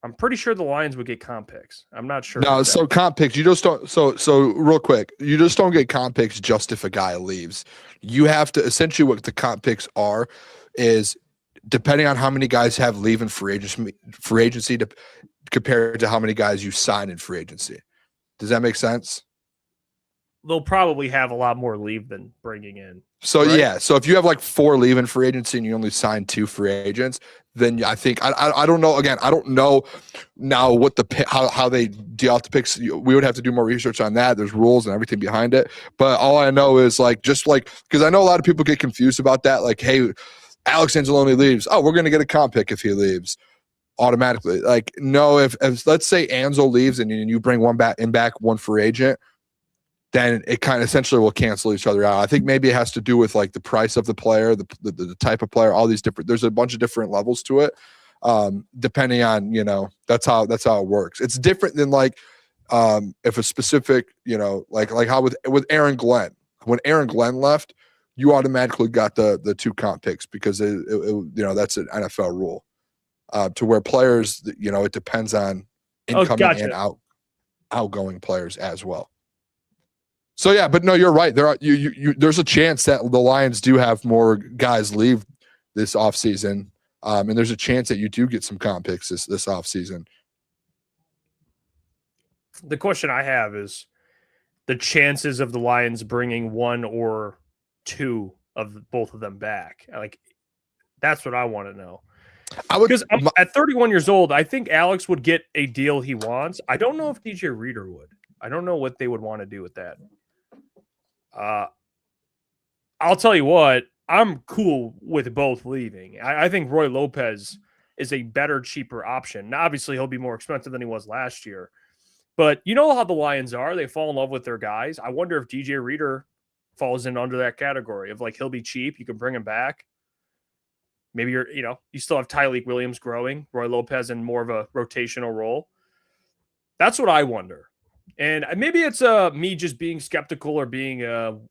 I'm pretty sure the Lions would get comp picks. I'm not sure. No, so comp picks, you just don't. So real quick, you just don't get comp picks just if a guy leaves. You have to essentially what the comp picks are is depending on how many guys have leave in free agency compared to how many guys you sign in free agency. Does that make sense? They'll probably have a lot more leave than bringing in. So, right? Yeah. So if you have like 4 leave in free agency and you only sign 2 free agents, then I think I don't know. Again, I don't know now what how they deal out the picks. We would have to do more research on that. There's rules and everything behind it. But all I know is because I know a lot of people get confused about that. Like, hey, Alex Anzalone leaves. Oh, we're going to get a comp pick if he leaves automatically. Like, no, if let's say Anzo leaves and you bring one one free agent, then it kind of essentially will cancel each other out. I think maybe it has to do with like the price of the player, the type of player, all these different. There's a bunch of different levels to it, depending on that's how it works. It's different than if a specific like how with Aaron Glenn. When Aaron Glenn left, you automatically got the 2 comp picks because it that's an NFL rule. To where players, it depends on incoming and outgoing players as well. So yeah, but no, you're right. There's a chance that the Lions do have more guys leave this offseason, and there's a chance that you do get some comp picks this offseason. The question I have is the chances of the Lions bringing 1 or 2 of both of them back. Like, that's what I want to know. Because at 31 years old, I think Alex would get a deal he wants. I don't know if DJ Reader would. I don't know what they would want to do with that. I'll tell you what, I'm cool with both leaving. I think Roy Lopez is a better, cheaper option. Now, obviously, he'll be more expensive than he was last year. But you know how the Lions are. They fall in love with their guys. I wonder if DJ Reader falls in under that category of he'll be cheap. You can bring him back. Maybe you still have Tyleik Williams growing, Roy Lopez in more of a rotational role. That's what I wonder. And maybe it's me just being skeptical or being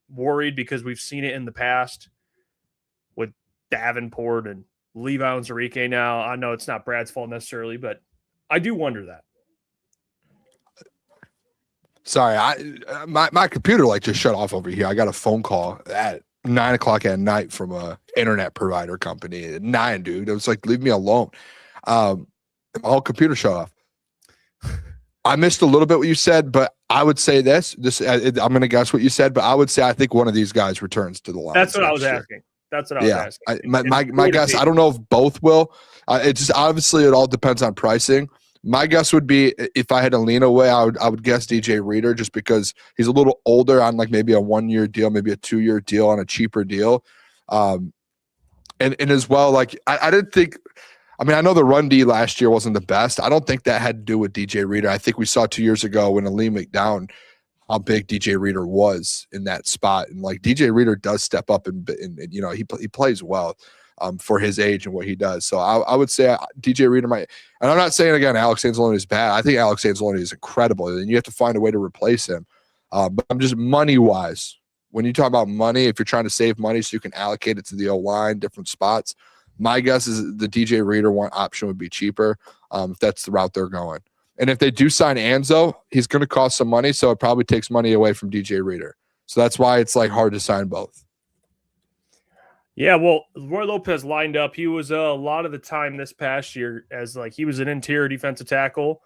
worried because we've seen it in the past with Davenport and Levi Onwuzurike now. I know it's not Brad's fault necessarily, but I do wonder that. Sorry, my computer just shut off over here. I got a phone call at 9:00 at night from a internet provider company at 9, dude. It was leave me alone. My whole computer shut off. I missed a little bit what you said, but I would say this. I'm going to guess what you said, but I would say I think one of these guys returns to the Lions. That's what I was asking. That's what I was asking. My guess. I don't know if both will. It just obviously it all depends on pricing. My guess would be, if I had to lean away, I would guess DJ Reader, just because he's a little older on like maybe a 1-year deal, maybe a 2-year deal on a cheaper deal. And as well, like I didn't think, I mean, I know the run D last year wasn't the best. I don't think that had to do with DJ Reader. I think we saw 2 years ago when Aleem went down how big DJ Reader was in that spot. And like DJ Reader does step up and you know, he plays well. For his age and what he does. So I would say DJ Reader might, and I'm not saying again, Alex Anzalone is bad. I think Alex Anzalone is incredible, and you have to find a way to replace him. But I'm just money-wise, when you talk about money, if you're trying to save money so you can allocate it to the O-line, different spots, my guess is the DJ Reader one option would be cheaper if that's the route they're going. And if they do sign Anzo, he's going to cost some money, so it probably takes money away from DJ Reader. So that's why it's like hard to sign both. Yeah, well, Roy Lopez lined up. He was a lot of the time this past year as like he was an interior defensive tackle.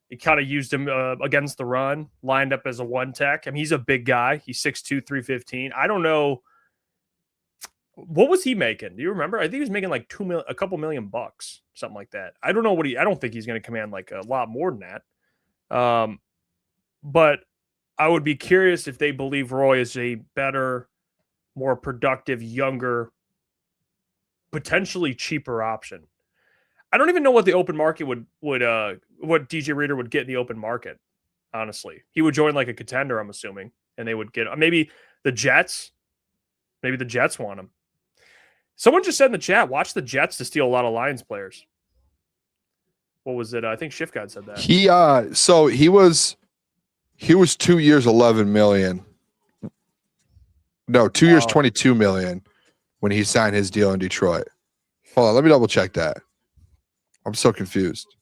He kind of used him against the run, lined up as a one tech. I mean, he's a big guy. He's 6'2", 315. I don't know. What was he making? Do you remember? I think he was making like a couple $1 million, something like that. I don't know what I don't think he's going to command like a lot more than that. But I would be curious if they believe Roy is a better, more productive, younger, potentially cheaper option. I don't even know what the open market would what DJ Reader would get in the open market. Honestly, he would join like a contender, I'm assuming, and they would get maybe the Jets. Maybe the Jets want him. Someone just said in the chat, watch the Jets to steal a lot of Lions players. What was it? I think Shift God said that. So he was 2 years, $11 million. No, 2 years, $22 million when he signed his deal in Detroit. Hold on, let me double check that. I'm so confused.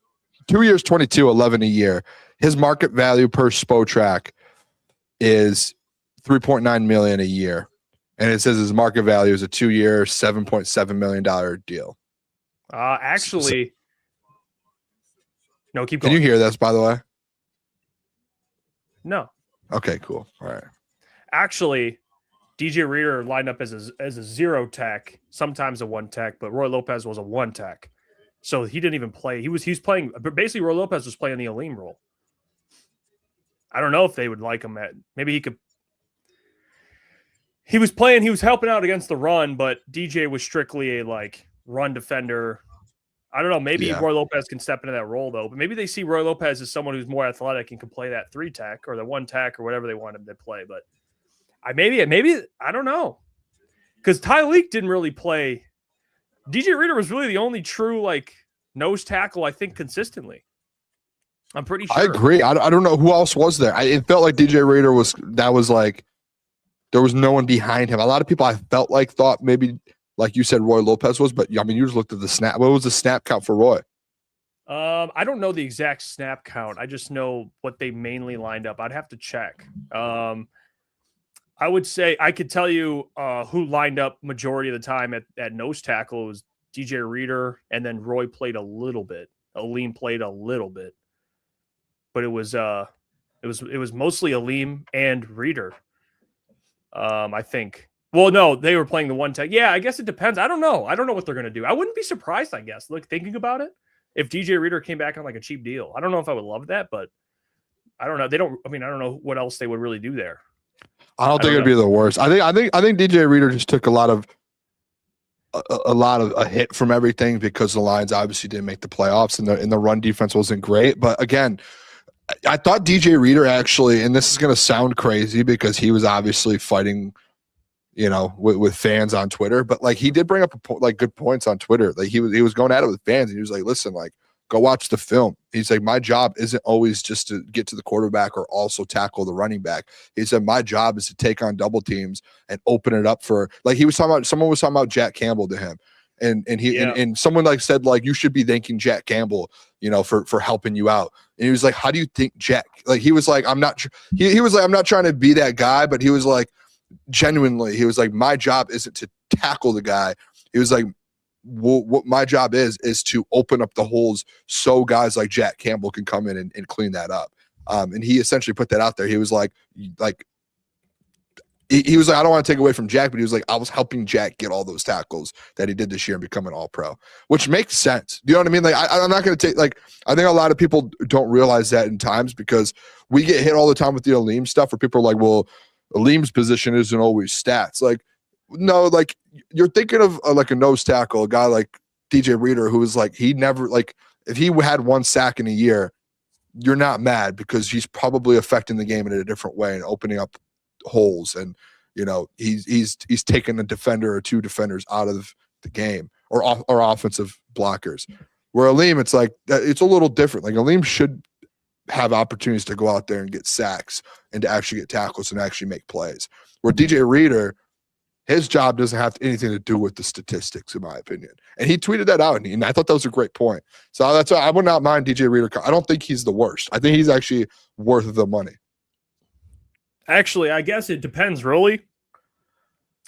2 years, 22, 11 a year. His market value per Spotrac is $3.9 million a year. And it says his market value is a 2-year, $7.7 million deal. Actually, no, keep going. Can you hear this, by the way? No. Okay, cool. All right. Actually, DJ Reader lined up as a 0 tech, sometimes a 1 tech, but Roy Lopez was a 1 tech. So he didn't even play. He was playing, but basically Roy Lopez was playing the Aleem role. I don't know if they would like him maybe he could. He was helping out against the run, but DJ was strictly a like run defender. I don't know. Maybe Roy Lopez can step into that role though, but maybe they see Roy Lopez as someone who's more athletic and can play that 3 tech or the 1 tech or whatever they want him to play. But maybe I don't know, because Tyleek didn't really play. DJ Reader was really the only true like nose tackle, I think, consistently. I'm pretty sure. I agree. I don't know who else was there. It felt like DJ Reader was like there was no one behind him. A lot of people I felt like thought maybe, like you said, Roy Lopez was, but I mean, you just looked at the snap. What was the snap count for Roy? I don't know the exact snap count. I just know what they mainly lined up. I'd have to check. I would say I could tell you who lined up majority of the time at nose tackle. It was DJ Reader, and then Roy played a little bit. Aleem played a little bit, but it was mostly Aleem and Reader. I think. Well, no, they were playing the 1 tech. Yeah, I guess it depends. I don't know what they're gonna do. I wouldn't be surprised. I guess. Look, thinking about it, if DJ Reader came back on like a cheap deal, I don't know if I would love that, but I don't know. They don't. I mean, I don't know what else they would really do there. I don't think it'd be the worst. I think DJ Reader just took a lot of a hit from everything because the Lions obviously didn't make the playoffs and the run defense wasn't great. But again, I thought DJ Reader actually, and this is going to sound crazy because he was obviously fighting, with fans on Twitter, but like he did bring up good points on Twitter. Like he was going at it with fans, and he was like, "Listen, like go watch the film." He's like, "My job isn't always just to get to the quarterback or also tackle the running back." He said, "My job is to take on double teams and open it up for," like he was talking about. Someone was talking about Jack Campbell to him, and someone like said like you should be thanking Jack Campbell, for helping you out. And he was like, "How do you think Jack?" Like he was like, "I'm not." He was like, "I'm not trying to be that guy," but he was like, genuinely, he was like, "My job isn't to tackle the guy." He was like, what my job is to open up the holes so guys like Jack Campbell can come in and clean that up. And he essentially put that out there. He was like he was like, I don't want to take away from Jack, but he was like, I was helping Jack get all those tackles that he did this year and become an all-pro, which makes sense. You know what I mean? Like, I'm not going to take, like, I think a lot of people don't realize that in times because we get hit all the time with the Aleem stuff where people are like, well, Aleem's position isn't always stats. Like, no, like, you're thinking of like a nose tackle, a guy like DJ Reader, who was like, he never, like, if he had one sack in a year, you're not mad because he's probably affecting the game in a different way and opening up holes. And, you know, he's taken a defender or two defenders out of the game or offensive blockers. Where Aleem, it's like, it's a little different. Like, Aleem should have opportunities to go out there and get sacks and to actually get tackles and actually make plays. Where DJ Reader, his job doesn't have anything to do with the statistics, in my opinion. And he tweeted that out, and I thought that was a great point. So that's why I would not mind DJ Reader. I don't think he's the worst. I think he's actually worth the money. Actually, I guess it depends really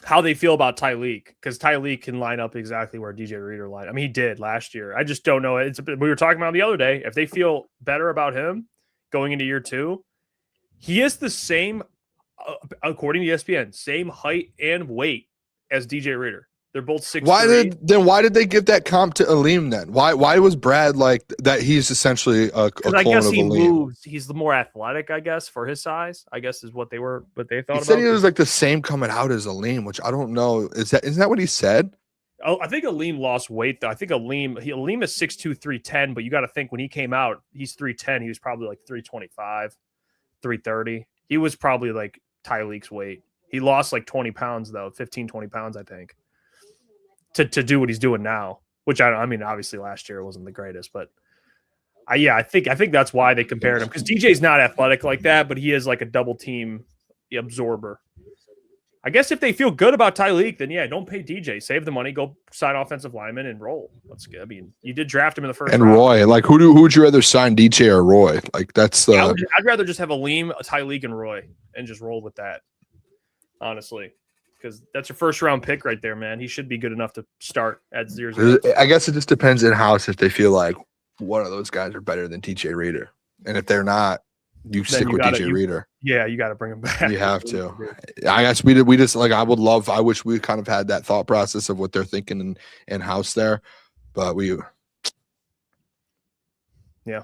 how they feel about Tyleek, because Tyleek can line up exactly where DJ Reader lined. I mean, he did last year. I just don't know. We were talking about the other day. If they feel better about him going into year 2, he is the same. According to ESPN, same height and weight as DJ Reader. They're both 6'3". Why did they give that comp to Aleem then? Why was Brad like that? He's essentially a clone I guess of he Aleem. moves. He's the more athletic, I guess, for his size. I guess is what they thought He about. said he was like the same coming out as Aleem, which I don't know. Isn't that what he said? Oh, I think Aleem lost weight though. I think Aleem is 6'2", 310, but you got to think when he came out, he's 310. He was probably like 325, 330. He was probably like Tyleek's weight. He lost like 20 pounds though, 15, 20 pounds, I think, to do what he's doing now, which I mean, obviously last year wasn't the greatest, but I think that's why they compared him, because DJ's not athletic like that, but he is like a double team absorber. I guess if they feel good about Tyleek, then yeah, don't pay DJ. Save the money, go sign offensive lineman and roll. That's good. I mean, you did draft him in the first round. Roy, like who would you rather sign, DJ or Roy? Like that's the. I'd rather just have Aleem, Tyleek, and Roy, and just roll with that. Honestly, because that's your first round pick right there, man. He should be good enough to start at 0. I guess it just depends in house if they feel like one of those guys are better than DJ Reader, and if they're not, you stick with DJ Reader. Yeah, you got to bring him back. You have to. I guess we just like, I wish we kind of had that thought process of what they're thinking in house there, but yeah.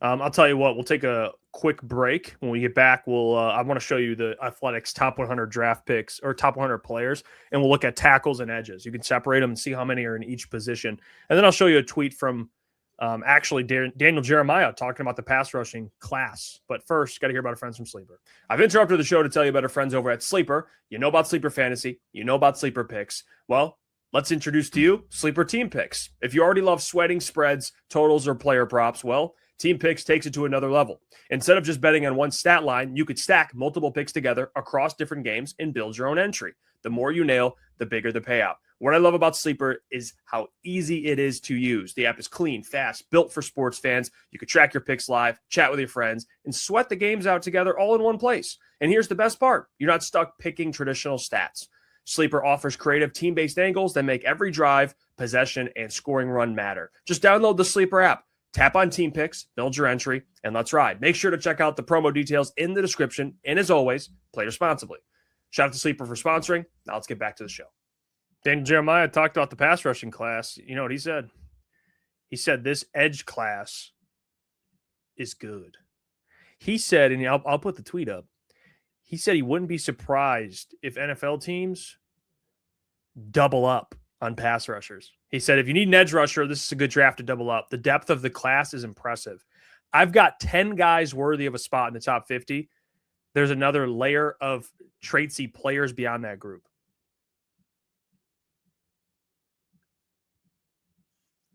I'll tell you what, we'll take a quick break. When we get back, I want to show you the Athletics top 100 draft picks or top 100 players, and we'll look at tackles and edges. You can separate them and see how many are in each position. And then I'll show you a tweet from actually Daniel Jeremiah talking about the pass rushing class. But first, got to hear about our friends from Sleeper. I've interrupted the show to tell you about our friends over at Sleeper. You know about Sleeper Fantasy. You know about Sleeper Picks. Well, let's introduce to you Sleeper Team Picks. If you already love sweating spreads, totals, or player props, well, Team Picks takes it to another level. Instead of just betting on one stat line, you could stack multiple picks together across different games and build your own entry. The more you nail, the bigger the payout. What I love about Sleeper is how easy it is to use. The app is clean, fast, built for sports fans. You can track your picks live, chat with your friends, and sweat the games out together all in one place. And here's the best part. You're not stuck picking traditional stats. Sleeper offers creative team-based angles that make every drive, possession, and scoring run matter. Just download the Sleeper app. Tap on Team Picks, build your entry, and let's ride. Make sure to check out the promo details in the description. And as always, play responsibly. Shout out to Sleeper for sponsoring. Now let's get back to the show. Daniel Jeremiah talked about the pass rushing class. You know what he said? He said this edge class is good. He said, and I'll put the tweet up. He said he wouldn't be surprised if NFL teams double up on pass rushers. He said, if you need an edge rusher, this is a good draft to double up. The depth of the class is impressive. I've got 10 guys worthy of a spot in the top 50. There's another layer of traitsy players beyond that group.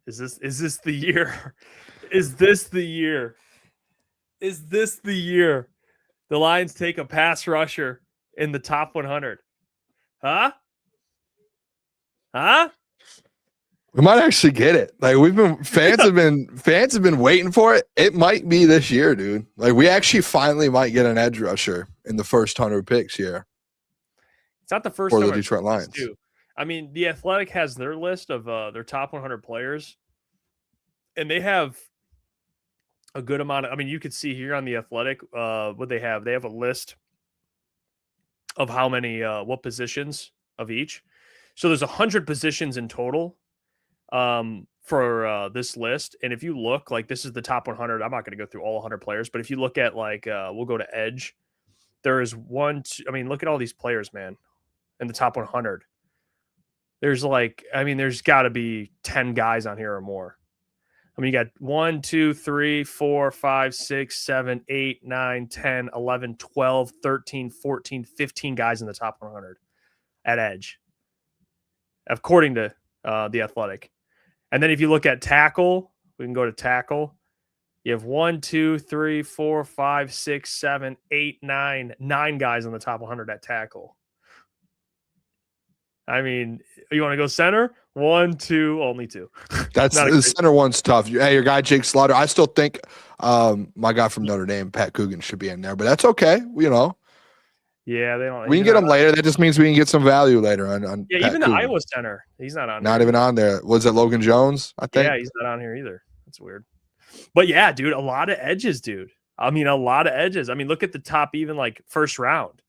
Is this the year? Is this the year? Is this the year the Lions take a pass rusher in the top 100? Huh? We might actually get it. Like fans have been waiting for it. It might be this year, dude. Like we actually finally might get an edge rusher in the first 100 picks here. It's not the first for time the Detroit Lions. Too. I mean, the Athletic has their list of their top 100 players, and they have a good amount of. I mean, you could see here on the Athletic what they have. They have a list of how many what positions of each. So there's 100 positions in total for this list. And if you look, like, this is the top 100. I'm not going to go through all 100 players, but if you look at, like, we'll go to edge. There is look at all these players, man, in the top 100. There's there's got to be 10 guys on here or more. I mean, you got 1, 2, 3, 4, 5, 6, 7, 8, 9, 10, 11, 12, 13, 14, 15 guys in the top 100 at edge, according to The Athletic. And then if you look at tackle, we can go to tackle. You have 1, 2, 3, 4, 5, 6, 7, 8, 9 guys on the top 100 at tackle. I mean, you want to go center? 1, 2, only 2. That's the center one's tough. Hey, your guy Jake Slaughter. I still think my guy from Notre Dame, Pat Coogan, should be in there, but that's okay. You know. Yeah, they don't. We can get him later. That just means we can get some value later on. Yeah, Pat even Coogan. the Iowa center, he's not on. Not even on there. Was it Logan Jones? I think. Yeah, he's not on here either. That's weird. But yeah, dude, a lot of edges, dude. I mean, a lot of edges. I mean, look at the top, even like first round.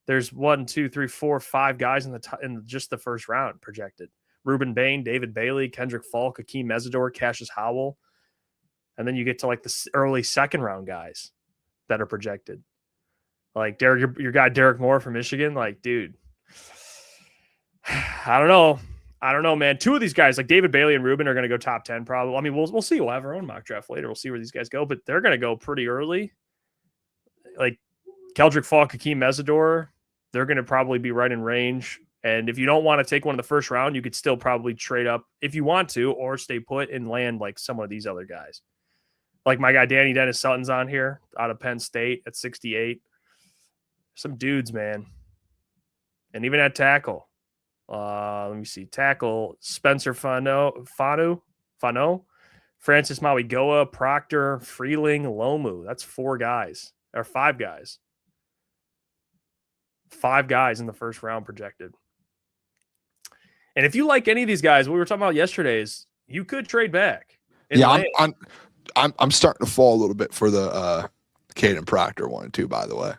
There's 1, 2, 3, 4, 5 guys in the top, in just the first round projected. Ruben Bain, David Bailey, Kendrick Falk, Akeem Mesidor, Cassius Howell. And then you get to like the early second round guys that are projected. Like Derek, your guy Derek Moore from Michigan. Like, dude, I don't know, man. 2 of these guys, like David Bailey and Ruben, are going to go top 10 probably. I mean, we'll see. We'll have our own mock draft later. We'll see where these guys go, but they're going to go pretty early. Like Keldrick Falk, Akeem Mesidor, they're going to probably be right in range. And if you don't want to take one in the first round, you could still probably trade up if you want to, or stay put and land like some of these other guys. Like my guy Danny Dennis Sutton's on here out of Penn State at 68. Some dudes, man. And even at tackle. Let me see. Tackle, Spencer Fano, Francis Mawigoa, Proctor, Freeling, Lomu. That's 4 guys. Or 5 guys. 5 guys in the first round projected. And if you like any of these guys, what we were talking about yesterday is you could trade back. Yeah, I'm starting to fall a little bit for the Caden Proctor one too, by the way.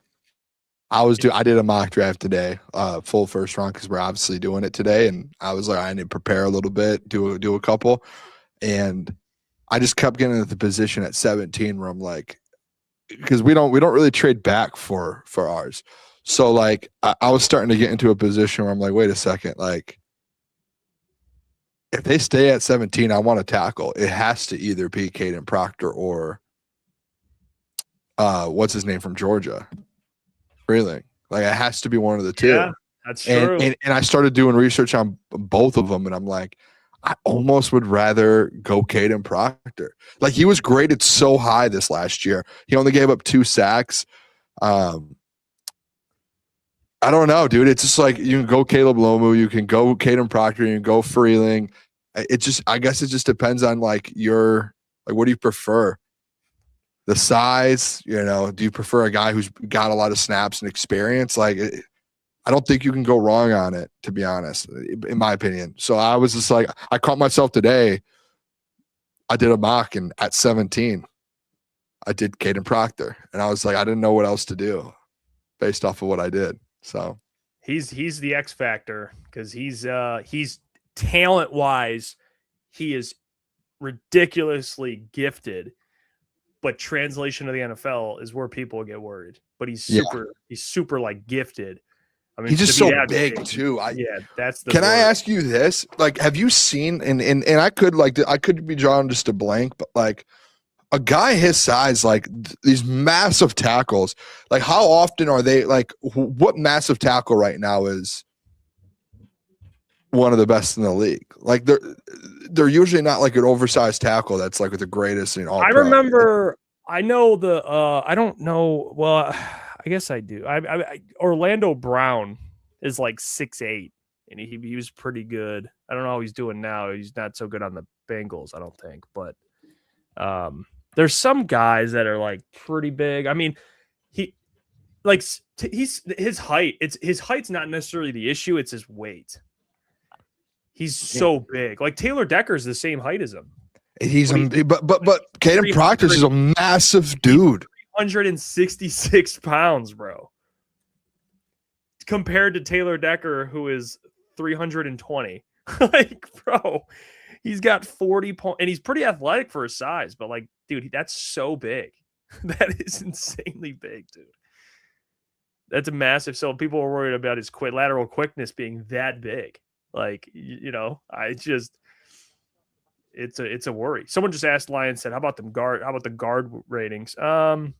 I did a mock draft today, full first round, because we're obviously doing it today, and I was like, I need to prepare a little bit, do a couple, and I just kept getting into the position at 17 where I'm like, because we don't really trade back for ours, so like I was starting to get into a position where I'm like, wait a second, like if they stay at 17, I want to tackle. It has to either be Caden Proctor or what's his name from Georgia. Freeling. Like it has to be one of the two. Yeah, that's true. And I started doing research on both of them, and I'm like, I almost would rather go Caden Proctor. Like he was graded so high this last year. He only gave up 2 sacks. I don't know, dude. It's just like you can go Caleb Lomu, you can go Caden Proctor, you can go Freeling. I guess it just depends on like what do you prefer? The size, do you prefer a guy who's got a lot of snaps and experience? Like, I don't think you can go wrong on it, to be honest, in my opinion. So I was just like, I caught myself today. I did a mock, and at 17, I did Caden Proctor, and I was like, I didn't know what else to do based off of what I did. So he's the X factor, because he's talent wise, he is ridiculously gifted. But translation to the NFL is where people get worried. But he's super like gifted. I mean, he's just so big too. That's the. Can I ask you this? Like, have you seen? And I could be drawing just a blank, but like a guy his size, like these massive tackles. Like, how often are they? Like, what massive tackle right now is one of the best in the league? Like they're usually not like an oversized tackle that's like the greatest in all. I remember. I know I don't know. Well, I guess I do. Orlando Brown is like 6'8", and he was pretty good. I don't know how he's doing now. He's not so good on the Bengals, I don't think. But there's some guys that are like pretty big. I mean, his height. His height's not necessarily the issue. It's his weight. He's so big. Like Taylor Decker's the same height as him. But Caden Proctor's is a massive dude. 366 pounds, bro. compared to Taylor Decker, who is 320. Like, bro, he's got 40 points, and he's pretty athletic for his size. But like, dude, that's so big. That is insanely big, dude. That's a massive. So people are worried about his lateral quickness being that big. Like, it's a worry. Someone just asked, Lion said, how about the guard ratings? I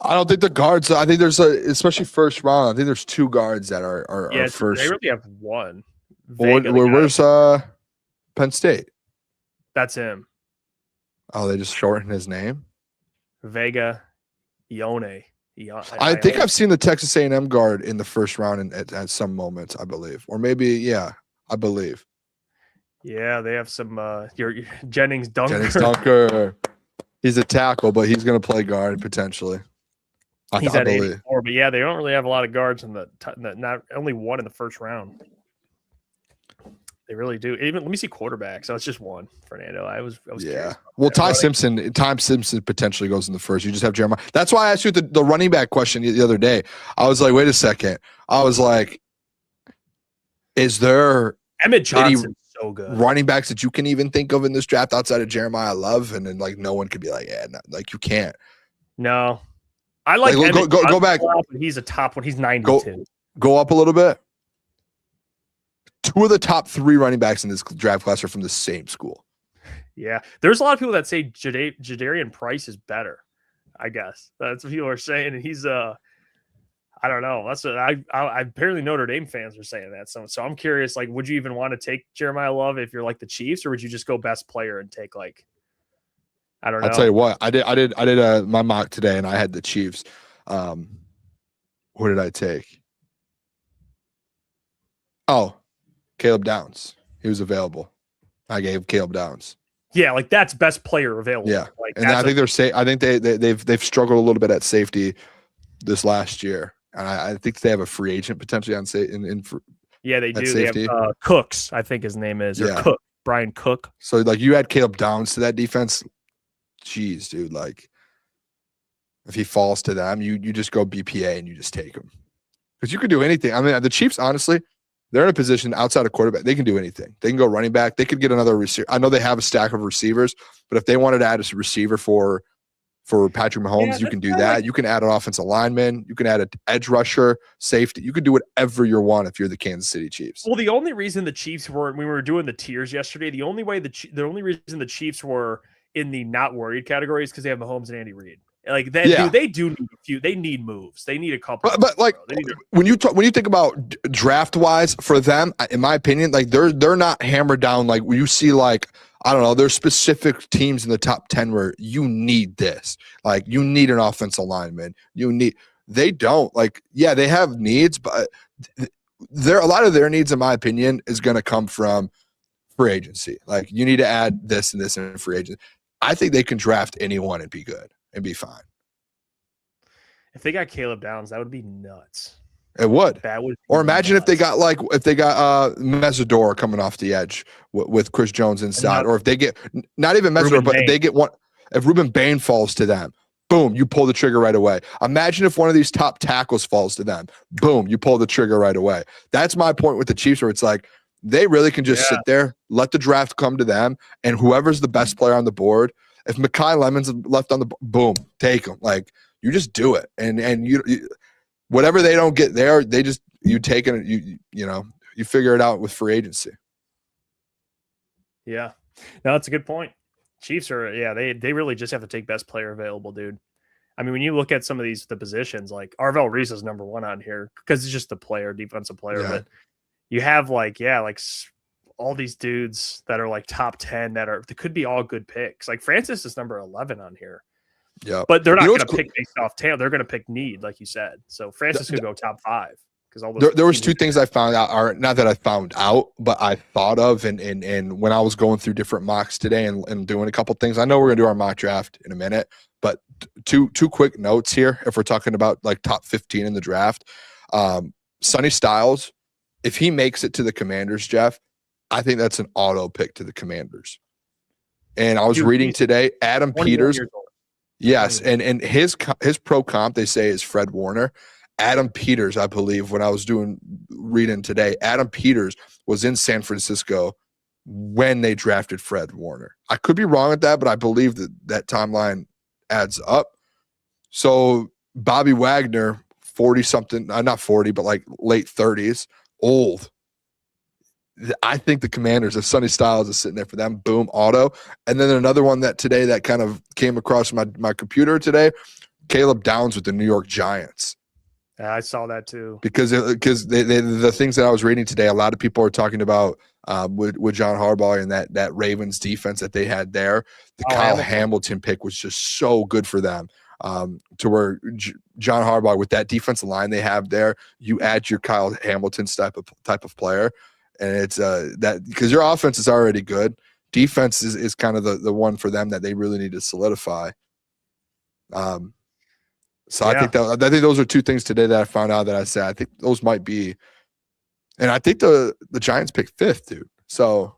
don't think the guards. I think there's especially first round. I think there's 2 guards that are first. They really have one. Where's Penn State? That's him. Oh, they just shortened his name. Vega Ione. I think I've seen the Texas A&M guard in the first round at some moments, I believe, or maybe I believe. Yeah, they have some. Your Jennings Dunker. He's a tackle, but he's going to play guard potentially. He's at 84, but yeah, they don't really have a lot of guards in not only one in the first round. They really do. Even let me see quarterback. So it's just one, Fernando. I was curious. Well, Ty Simpson potentially goes in the first. You just have Jeremiah. That's why I asked you the running back question the other day. I was like, wait a second. I was like, is there Emmett Johnson so good running backs that you can even think of in this draft outside of Jeremiah Love? And then like no one could be like, like you can't. No, I like go back. He's a top one. He's 92. Go up a little bit. 2 of the top 3 running backs in this draft class are from the same school. Yeah, there's a lot of people that say Jadarian Price is better. I guess that's what people are saying, and he's I don't know. That's I apparently Notre Dame fans are saying that. So I'm curious. Like, would you even want to take Jeremiah Love if you're like the Chiefs, or would you just go best player and take like I don't know. I'll tell you what. I did my mock today, and I had the Chiefs. Who did I take? Oh. Caleb Downs. He was available. I gave Caleb Downs. Yeah, like that's best player available. Yeah, like, and I think I think they've struggled a little bit at safety this last year, and I think they have a free agent potentially on yeah, they do. Safety. They have Cooks, I think his name is, or Cook, Brian Cook. So like you add Caleb Downs to that defense. Jeez, dude, like if he falls to them, you just go BPA and you just take him because you could do anything. I mean, the Chiefs honestly. They're in a position outside of quarterback. They can do anything. They can go running back. They could get another receiver. I know they have a stack of receivers, but if they wanted to add a receiver for Patrick Mahomes, you can do that. You can add an offensive lineman. You can add an edge rusher, safety. You can do whatever you want if you're the Kansas City Chiefs. Well, the only reason the Chiefs were, when we were doing the tiers yesterday, the only reason the Chiefs were in the not worried category is because they have Mahomes and Andy Reid. Like they do need a few. They need moves. They need a couple. But like when you think about draft wise for them, in my opinion, like they're not hammered down. Like when you see like I don't know, there's specific teams in the top 10 where you need this. Like you need an offensive lineman. They don't like. Yeah, they have needs, but a lot of their needs, in my opinion, is going to come from free agency. Like you need to add this and this in free agency. I think they can draft anyone and be good. And be fine. If they got Caleb Downs, that would be nuts. It would. That would. Or imagine nuts. if they got Mesidor coming off the edge with Chris Jones inside, or if they get not even Mesidor, but if they get one. If Ruben Bain falls to them, boom, you pull the trigger right away. Imagine if one of these top tackles falls to them, boom, you pull the trigger right away. That's my point with the Chiefs, where it's like they really can just sit there, let the draft come to them, and whoever's the best player on the board. If Mekhi Lemon's left on the boom, take him. Like you just do it, and you whatever they don't get there, you take it. You figure it out with free agency. Yeah, no, that's a good point. Chiefs are they really just have to take best player available, dude. I mean, when you look at some of the positions, like Arvell Reese is number 1 on here because it's just the defensive player, but you have all these dudes that are like top 10 that could be all good picks. Like Francis is number 11 on here. Yeah. But they're not going to pick based off talent. They're going to pick need, like you said. So Francis could go top 5 because all those. There was 2 things I found out, or not that I found out, but I thought of, and when I was going through different mocks today and doing a couple things. I know we're going to do our mock draft in a minute, but two quick notes here. If we're talking about like top 15 in the draft, Sonny Styles, if he makes it to the Commanders, Jeff, I think that's an auto pick to the Commanders. And I was reading today, Adam Peters. Yes, and his pro comp, they say, is Fred Warner. Adam Peters, I believe, when I was reading today, Adam Peters was in San Francisco when they drafted Fred Warner. I could be wrong at that, but I believe that timeline adds up. So Bobby Wagner, 40-something, not 40, but like late 30s, old. I think the Commanders, if Sonny Styles is sitting there for them, boom, auto. And then another one that today that kind of came across my computer today, Caleb Downs with the New York Giants. Yeah, I saw that too. Because the things that I was reading today, a lot of people are talking about with John Harbaugh and that Ravens defense that they had there. The Kyle Hamilton pick was just so good for them. To where John Harbaugh, with that defensive line they have there, you add your Kyle Hamilton type of player. And it's that because your offense is already good. Defense is kind of the one for them that they really need to solidify. So yeah. I think those are two things today that I found out that I said I think those might be, and I think the Giants picked 5th, dude. So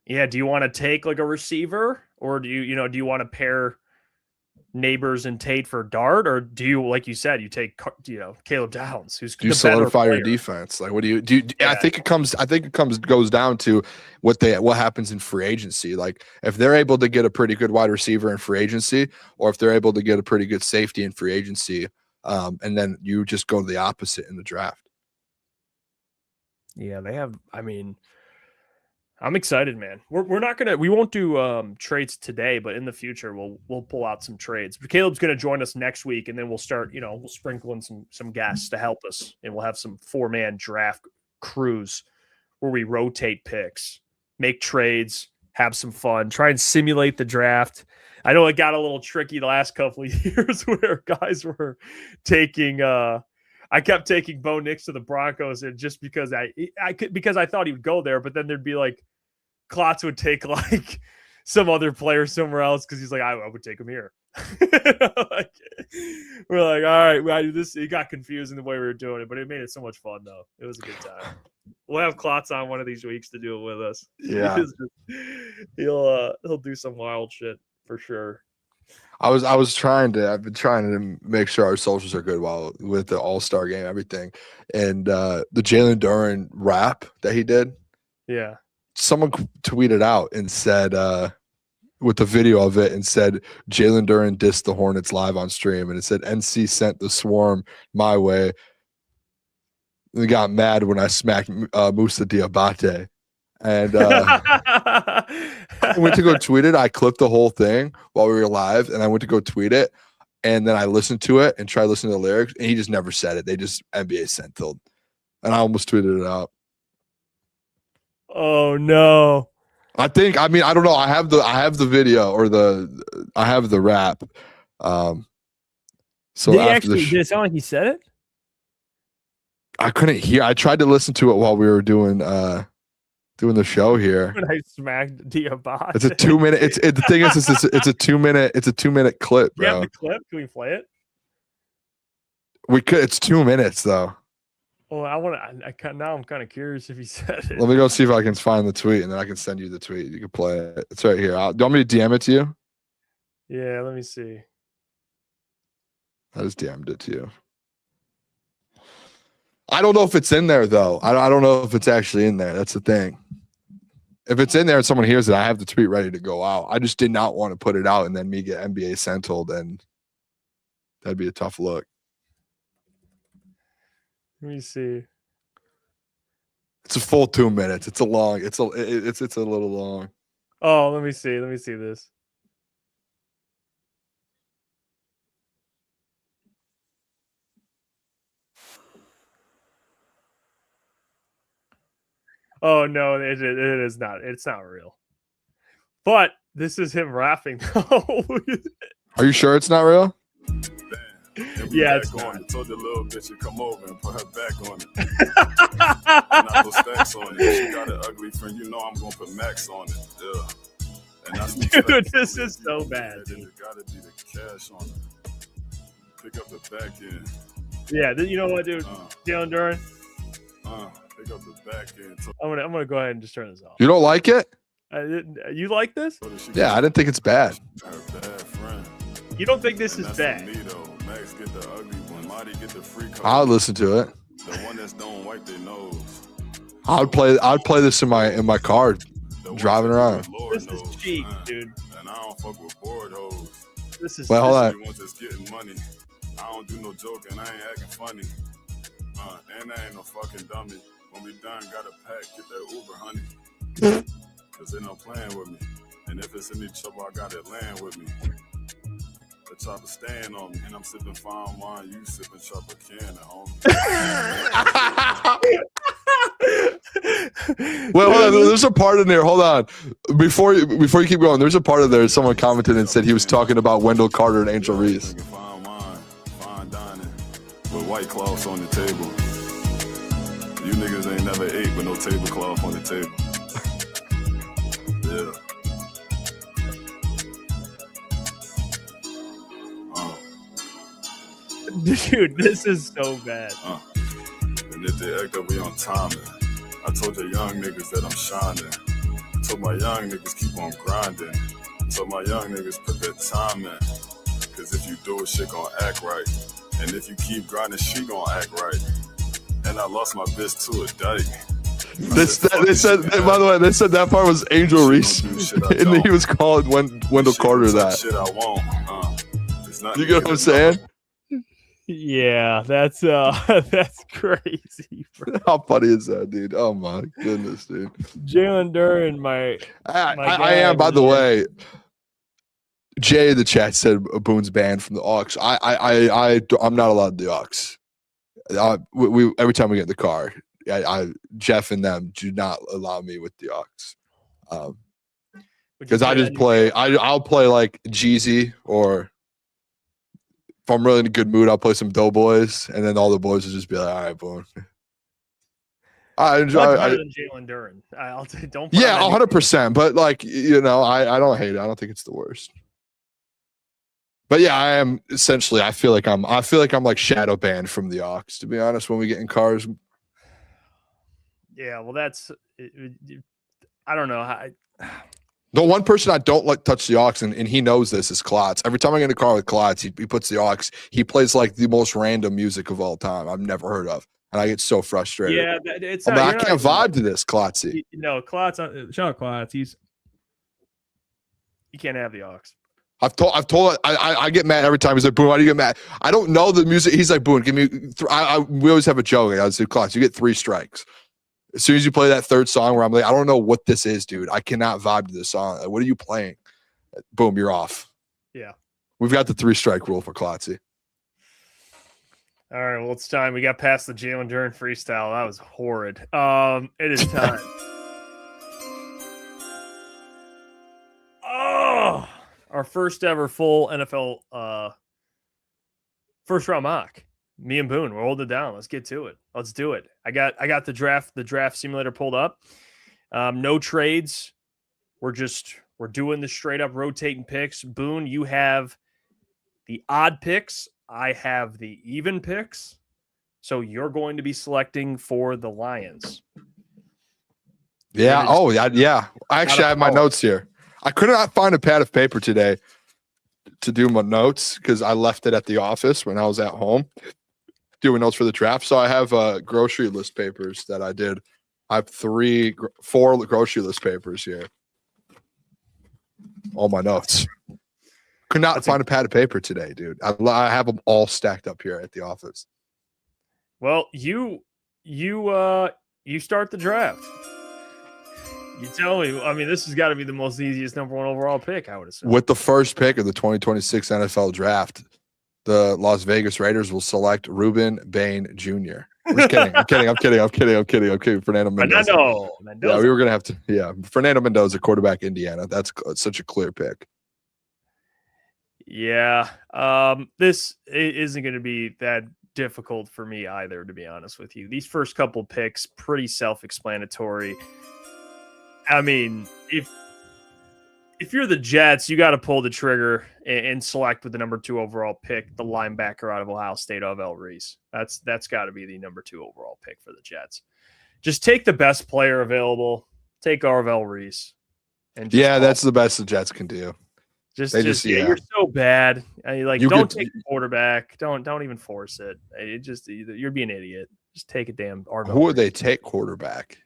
yeah, do you want to take like a receiver, or do you want to pair Neighbors and Tate for Dart, or do you, like you said, you take Caleb Downs, who's do you solidify your defense? Like, what do you do? Yeah. I think it goes down to what happens in free agency. Like, if they're able to get a pretty good wide receiver in free agency, or if they're able to get a pretty good safety in free agency, and then you just go to the opposite in the draft. Yeah, they have. I mean, I'm excited, man. We won't do trades today, but in the future we'll pull out some trades. But Caleb's gonna join us next week, and then we'll start. We'll sprinkle in some guests to help us, and we'll have some 4-man draft crews where we rotate picks, make trades, have some fun, try and simulate the draft. I know it got a little tricky the last couple of years where guys were taking. I kept taking Bo Nix to the Broncos, and just because I thought he would go there, but then there'd be like Klotz would take like some other player somewhere else because he's like, I would take him here. We're like, all right, this. It got confusing the way we were doing it, but it made it so much fun though. It was a good time. We'll have Klotz on one of these weeks to do it with us. Yeah, he'll do some wild shit for sure. I've been trying to make sure our socials are good with the All-Star game, everything. And the Jalen Duren rap that he did. Yeah. Someone tweeted out and said, with the video of it, and said, Jalen Duren dissed the Hornets live on stream. And it said, NC sent the swarm my way. And they got mad when I smacked Musa Diabate. And I went to go tweet it. I clipped the whole thing while we were live, and I went to go tweet it. And then I listened to it and tried listening to the lyrics, and he just never said it. They just NBA sentineled. And I almost tweeted it out. Oh no. I don't know. I have the video, or I have the rap. So did it sound like he said it? I couldn't hear. I tried to listen to it while we were doing the show here. When I smacked Diabate. It's a 2-minute. The thing is, it's a 2-minute. It's a 2-minute clip, bro. You have the clip? Can we play it? We could. It's 2 minutes though. Well, now I'm kind of curious if he said it. Let me go see if I can find the tweet, and then I can send you the tweet. You can play it. It's right here. Do you want me to DM it to you? Yeah, let me see. I just DM'd it to you. I don't know if it's in there though. I don't know if it's actually in there. That's the thing. If it's in there and someone hears it, I have the tweet ready to go out. I just did not want to put it out and then me get NBA sentineled, and that'd be a tough look. Let me see. It's a full 2 minutes. It's a little long. Oh, let me see. Let me see this. Oh no, it is not. It's not real. But this is him rapping. Are you sure it's not real? Yeah, it's not. I told the little bitch to come over and put her back on it. And I put stacks on it. She got an ugly friend. You know I'm gonna put Max on it. Yeah. And that's dude, this is so bad. It gotta be the cash on it. Pick up the back end. Yeah, you know what, dude? Jalen Duren. Pick up the back end. I'm gonna go ahead and just turn this off. You don't like it? You like this? Yeah, I didn't think it's bad. You don't think this is bad? Max get the ugly one. Mighty get the free code. I would listen to it. The one that's don't wipe their nose. I'd play this in my car, driving around. This is cheap, dude. And I don't fuck with bored hoes. This is. Wait, hold on. Ones that's getting money. I don't do no joking. I ain't acting funny. And I ain't no fucking dummy. When we done, got a pack, get that Uber, honey. Cause they not playing with me. And if it's any trouble, I got it land with me. The chopper staying on me. And I'm sipping fine wine, you sipping chopper can at home. Well, hold on. There's a part in there. Hold on. Before you keep going, there's a part of there. Someone commented and said he was talking about Wendell Carter and Angel Reese. Fine wine, fine dining, with white cloths on the table. You niggas ain't never ate with no tablecloth on the table. Yeah. Dude, this is so bad. And if they act up, we on timing. I told your young niggas that I'm shining. I told my young niggas keep on grinding. I told my young niggas put that time in. Cause if you do it, shit gon' act right. And if you keep grinding, she gon' act right. And I lost my bitch to a dyke. They said, by the way, they said that part was Angel Reese, and he was calling Wendell Carter that. Shit I want. It's not You get what I'm saying? Yeah, that's crazy. Bro. How funny is that, dude? Oh my goodness, dude. Jalen Duran, I am, by the way. Jay in the chat said Boone's banned from the aux. I'm not allowed to do aux. We every time we get in the car, Jeff and them do not allow me with the aux. Because I just play. I'll play like Jeezy, or if I'm really in a good mood, I'll play some Doughboys, and then all the boys will just be like, "All right, Boone." I enjoy. Better than Jalen Duran. I'll say don't. Yeah, 100%. But like I don't hate it. I don't think it's the worst. But yeah, I am essentially. I feel like I'm like shadow banned from the aux. To be honest, when we get in cars. Yeah, well, that's. I don't know. The one person I don't like touch the aux, and he knows this, is Klotz. Every time I get in a car with Klotz, he puts the aux. He plays like the most random music of all time I've never heard of, and I get so frustrated. Yeah, it's. I can't vibe to this, Klotzy. No, Klotz. Shout out Klotz. You can't have the aux. I've told. I get mad every time. He's like, Boone, why do you get mad? I don't know the music. He's like, Boone, give me. We always have a joke. I was like, Klotz, you get 3 strikes. As soon as you play that third song where I'm like, I don't know what this is, dude. I cannot vibe to this song. Like, what are you playing? Boom, you're off. Yeah. We've got the 3-strike rule for Klotzy. All right, well, it's time. We got past the Jalen Duran freestyle. That was horrid. It is time. Oh, our first ever full NFL first round mock. Me and Boone, we're holding it down. Let's get to it. Let's do it. I got the draft simulator pulled up. No trades. We're doing the straight up rotating picks. Boone, you have the odd picks. I have the even picks. So you're going to be selecting for the Lions. Yeah. Oh, yeah. Actually, I have my notes here. I could not find a pad of paper today to do my notes because I left it at the office when I was at home doing notes for the draft. So I have grocery list papers that I did. I have 4 grocery list papers here. All my notes. Could not find a pad of paper today, dude. I have them all stacked up here at the office. Well, you start the draft. You tell me. I mean, this has got to be the most easiest number 1 overall pick, I would assume. With the first pick of the 2026 NFL draft, the Las Vegas Raiders will select Ruben Bain Jr. I'm kidding. Fernando Mendoza. Yeah, we were going to have to. Yeah, Fernando Mendoza, quarterback, Indiana. That's such a clear pick. Yeah. This isn't going to be that difficult for me either, to be honest with you. These first couple picks, pretty self-explanatory. I mean, if you're the Jets, you got to pull the trigger and select with the number 2 overall pick, the linebacker out of Ohio State, Arvell Reese. That's got to be the number 2 overall pick for the Jets. Just take the best player available. Take Arvell Reese. And that's the best the Jets can do. You're so bad. Don't take the quarterback. Don't even force it. You're being an idiot. Just take a damn. Who would they take quarterback?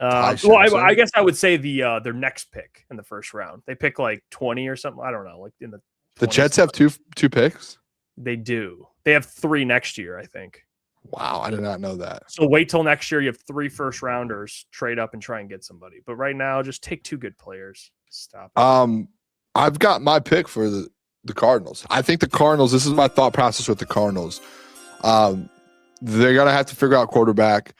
I guess I would say their next pick in the first round. They pick like 20 or something. I don't know. Like in the Jets have two picks. They do. They have 3 next year, I think. Wow, I did not know that. So wait till next year. You have 3 first rounders. Trade up and try and get somebody. But right now, just take 2 good players. Stop it. I've got my pick for the Cardinals. I think the Cardinals, this is my thought process with the Cardinals. They're going to have to figure out quarterback.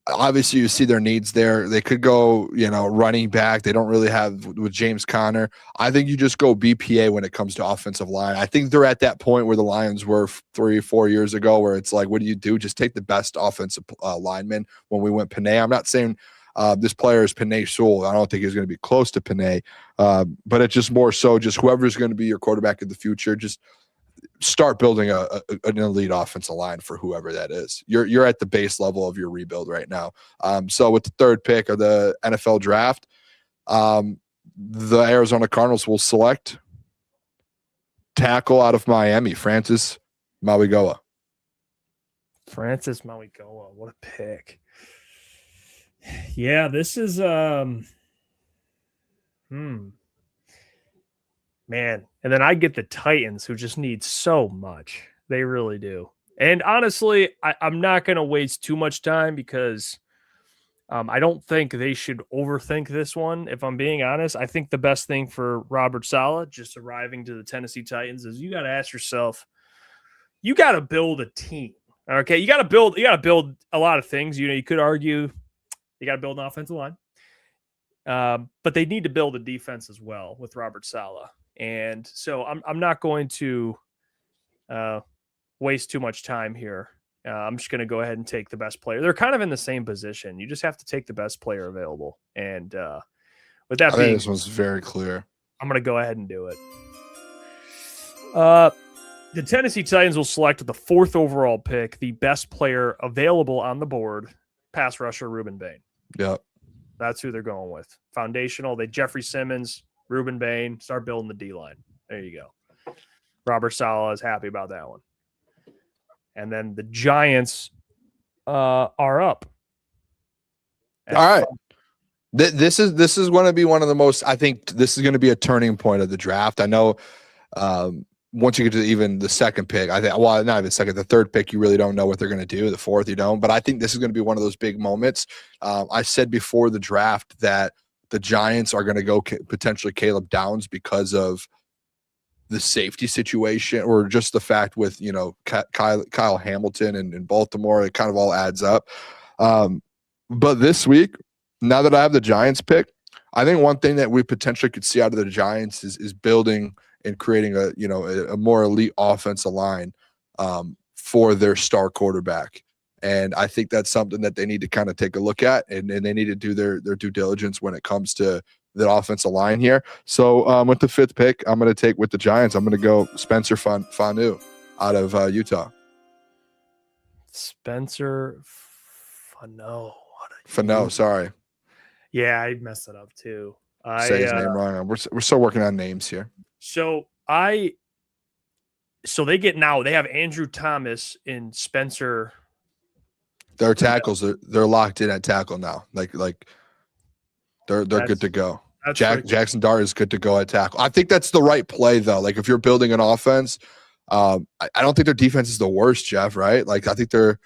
Obviously, you see their needs there. They could go, running back. They don't really have with James Conner. I think you just go BPA when it comes to offensive line. I think they're at that point where the Lions were 3 or 4 years ago where it's like, what do you do? Just take the best offensive lineman when we went Panay. I'm not saying this player is Panay Sewell. I don't think he's going to be close to Panay, but it's just more so just whoever's going to be your quarterback in the future, just start building an elite offensive line for whoever that is. You're at the base level of your rebuild right now. So with the 3rd pick of the NFL draft, the Arizona Cardinals will select tackle out of Miami, Francis Mauigoa. Francis Mauigoa, what a pick. Yeah, this is man. And then I get the Titans, who just need so much. They really do. And honestly, I'm not going to waste too much time because I don't think they should overthink this one. If I'm being honest, I think the best thing for Robert Saleh just arriving to the Tennessee Titans is you got to ask yourself, you got to build a team. Okay. You got to build a lot of things. You could argue you got to build an offensive line. But they need to build a defense as well with Robert Saleh. And so I'm not going to waste too much time here. I'm just going to go ahead and take the best player. They're kind of in the same position. You just have to take the best player available. And with that being, this one's very clear. I'm going to go ahead and do it. The Tennessee Titans will select with the 4th overall pick, the best player available on the board, pass rusher Ruben Bain. Yep. That's who they're going with. Foundational. Jeffrey Simmons, Ruben Bain, start building the D-line. There you go. Robert Saleh is happy about that one. And then the Giants are up. All right. This is going to be one of the most, I think this is going to be a turning point of the draft. I know once you get to even the 2nd pick, I think, well, not even second, the 3rd pick, you really don't know what they're going to do. The 4th, you don't. But I think this is going to be one of those big moments. I said before the draft that the Giants are going to go potentially Caleb Downs because of the safety situation or just the fact with, Kyle Hamilton and Baltimore, it kind of all adds up. But this week, now that I have the Giants pick, I think one thing that we potentially could see out of the Giants is building and creating a more elite offensive line for their star quarterback. And I think that's something that they need to kind of take a look at, and they need to do their due diligence when it comes to the offensive line here. So with the 5th pick, I'm going to take with the Giants. I'm going to go Spencer Fanu out of Utah. Spencer Fano, sorry. Yeah, I messed it up too. Say his name wrong. We're still working on names here. So they have Andrew Thomas and Spencer. Their tackles, they're locked in at tackle now. Like they're good to go. Jackson Dart is good to go at tackle. I think that's the right play though. Like if you're building an offense, I don't think their defense is the worst, Jeff. Right? Like I think they're.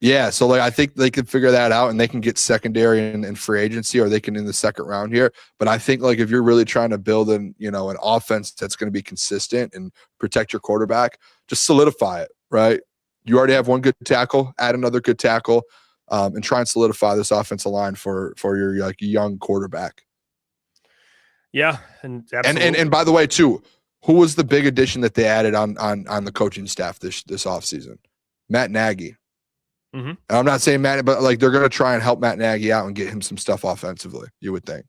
Yeah, so I think they can figure that out, and they can get secondary and free agency, or they can in the 2nd round here. But I think if you're really trying to build an offense that's going to be consistent and protect your quarterback, just solidify it, right? You already have one good tackle, add another good tackle, and try and solidify this offensive line for your young quarterback. Yeah, and by the way, too, who was the big addition that they added on the coaching staff this offseason? Matt Nagy. Mm-hmm. And I'm not saying Matt, but they're going to try and help Matt Nagy out and get him some stuff offensively, you would think.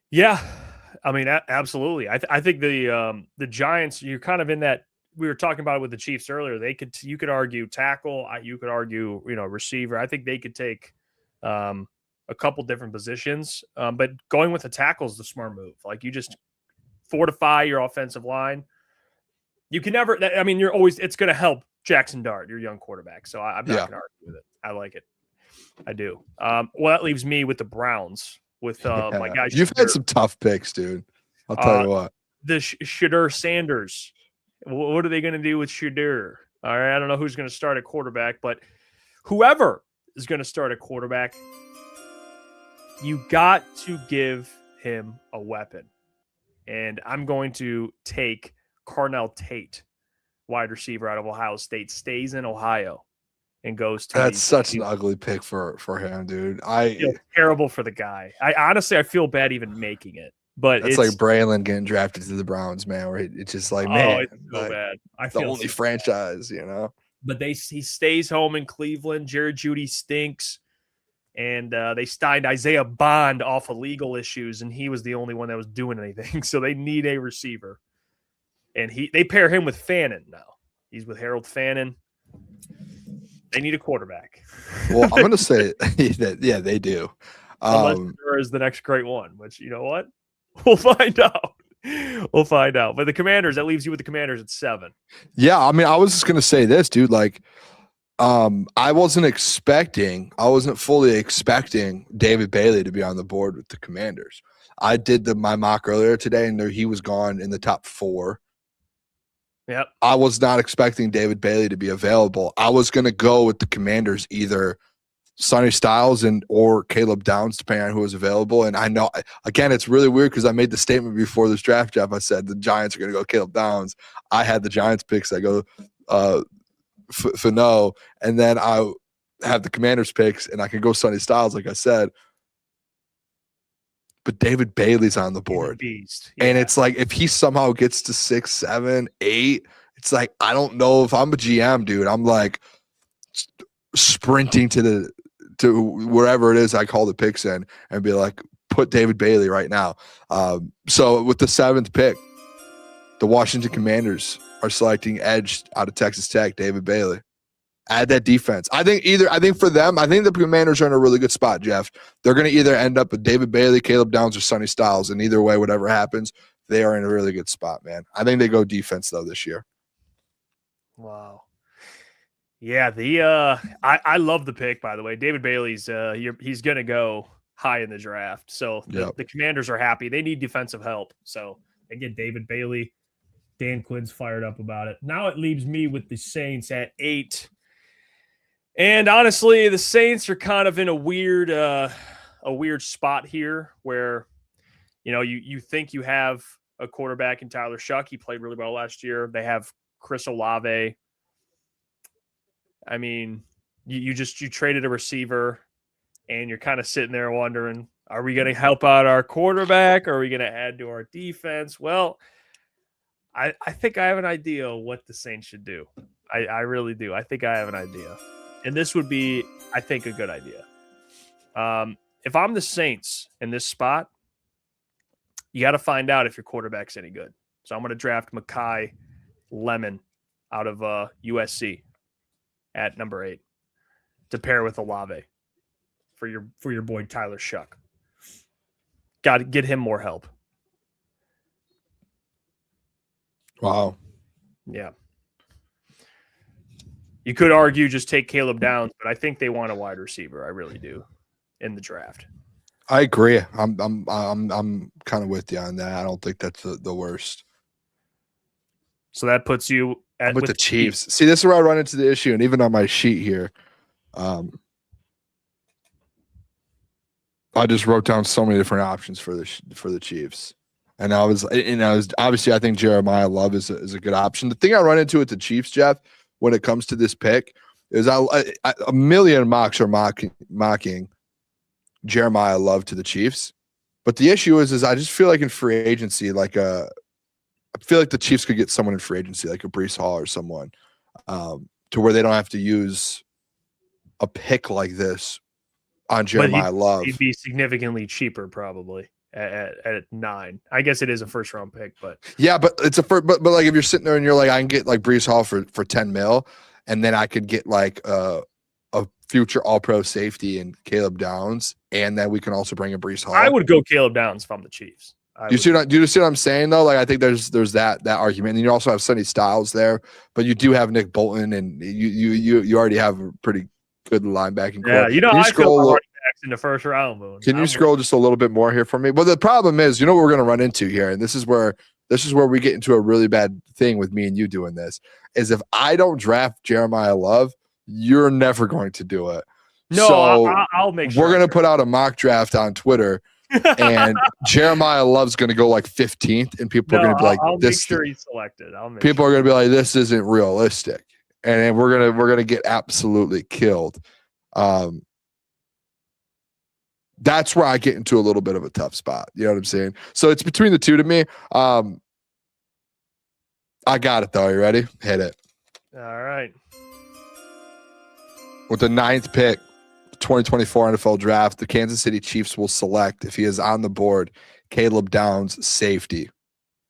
Yeah, I mean, absolutely. I think the Giants, you're kind of in that. We were talking about it with the Chiefs earlier. You could argue tackle. You could argue, receiver. I think they could take a a couple different positions. But going with the tackle is the smart move. Like, you just fortify your offensive line. You can never, I mean, it's going to help Jackson Dart, your young quarterback. So I'm not going to argue with it. I like it. I do. Well, that leaves me with the Browns with my guy. You've had some tough picks, dude. I'll tell you what. The Shadur Sanders. What are they going to do with Shadur? All right. I don't know who's going to start at quarterback, but whoever is going to start at quarterback, you got to give him a weapon. And I'm going to take Carnell Tate, wide receiver out of Ohio State, stays in Ohio and goes to. That's such an ugly pick for him, dude. I feel terrible for the guy. I feel bad even making it. But it's like Braylon getting drafted to the Browns, man. Where it's just like, man, it's so bad. I the feel only franchise, you know. But he stays home in Cleveland. Jared Jeudy stinks, and they signed Isaiah Bond off of legal issues, and he was the only one that was doing anything. So they need a receiver, and they pair him with Fannin now. He's with Harold Fannin. They need a quarterback. Well, I'm going to say that, yeah, they do. Unless there is the next great one, which, you know what? We'll find out. We'll find out. But the Commanders, that leaves you with the Commanders at 7. Yeah, I mean, I was just gonna say this, dude. Like, I wasn't fully expecting David Bailey to be on the board with the Commanders. I did my mock earlier today, and he was gone in the top 4. Yep. I was not expecting David Bailey to be available. I was gonna go with the Commanders, either Sonny Styles or Caleb Downs, depending on who was available. And I know, again, it's really weird because I made the statement before this draft, Jeff. I said the Giants are going to go Caleb Downs. I had the Giants picks. I go Fano, and then I have the Commanders picks, and I can go Sonny Styles, like I said. But David Bailey's on the board. Beast. Yeah. And it's like, if he somehow gets to 6, 7, 8, it's like, I don't know if I'm a GM, dude. I'm like sprinting to wherever it is I call the picks in and be like, put David Bailey right now. So with the 7th pick, the Washington Commanders are selecting edge out of Texas Tech, David Bailey. Add that defense. I think for them, I think the Commanders are in a really good spot, Jeff. They're going to either end up with David Bailey, Caleb Downs, or Sonny Styles. And either way, whatever happens, they are in a really good spot, man. I think they go defense, though, this year. Wow. Yeah, I love the pick, by the way. David Bailey's he's going to go high in the draft. So the Commanders are happy. They need defensive help. So they get David Bailey. Dan Quinn's fired up about it. Now it leaves me with the Saints at 8. And honestly, the Saints are kind of in a weird spot here where, you know, you think you have a quarterback in Tyler Shuck. He played really well last year. They have Chris Olave. I mean, you traded a receiver, and you're kind of sitting there wondering, are we going to help out our quarterback? Or are we going to add to our defense? Well, I think I have an idea of what the Saints should do. I really do. I think I have an idea. And this would be, I think, a good idea. If I'm the Saints in this spot, you got to find out if your quarterback's any good. So I'm going to draft Mekhi Lemon out of USC. At number 8 to pair with Olave for your boy Tyler Shuck. Got to get him more help. Wow. Yeah. You could argue just take Caleb Downs, but I think they want a wide receiver. I really do in the draft. I agree. I'm kind of with you on that. I don't think that's the worst. So that puts you with the Chiefs. See, this is where I run into the issue, and even on my sheet here, I just wrote down so many different options for the Chiefs, and I was obviously I think Jeremiah Love is a good option. The thing I run into with the Chiefs, Jeff, when it comes to this pick, is a million mocks are mocking Jeremiah Love to the Chiefs, but the issue is I just feel like in free agency, I feel like the Chiefs could get someone in free agency, like a Breece Hall or someone, to where they don't have to use a pick like this on Jeremiah Love. He'd be significantly cheaper, probably at 9. I guess it is a first round pick, but yeah, but it's but like if you're sitting there and you're like, I can get like Breece Hall for $10 million, and then I could get like a future All-Pro safety in Caleb Downs, and then we can also bring in Breece Hall. I would go Caleb Downs from the Chiefs. Do you see what I'm saying though? Like I think there's that argument, and you also have Sonny Styles there, but you do have Nick Bolton, and you already have a pretty good linebacking core. Yeah, you know, I feel running backs in the first round, Moon. Can you scroll just a little bit more here for me? Well, the problem is, you know what we're going to run into here, and this is where we get into a really bad thing with me and you doing this, is if I don't draft Jeremiah Love, you're never going to do it. No, so I'll make sure. We're going to put out a mock draft on Twitter, and Jeremiah Love's going to go like 15th, and people are going to be like, I'll "This." Make sure he's selected. People are going to be like, "This isn't realistic," and then we're gonna get absolutely killed. That's where I get into a little bit of a tough spot. You know what I'm saying? So it's between the two to me. I got it though. You ready? Hit it. All right. With the 9th pick, 2024 NFL draft, the Kansas City Chiefs will select, if he is on the board, Caleb Downs, safety,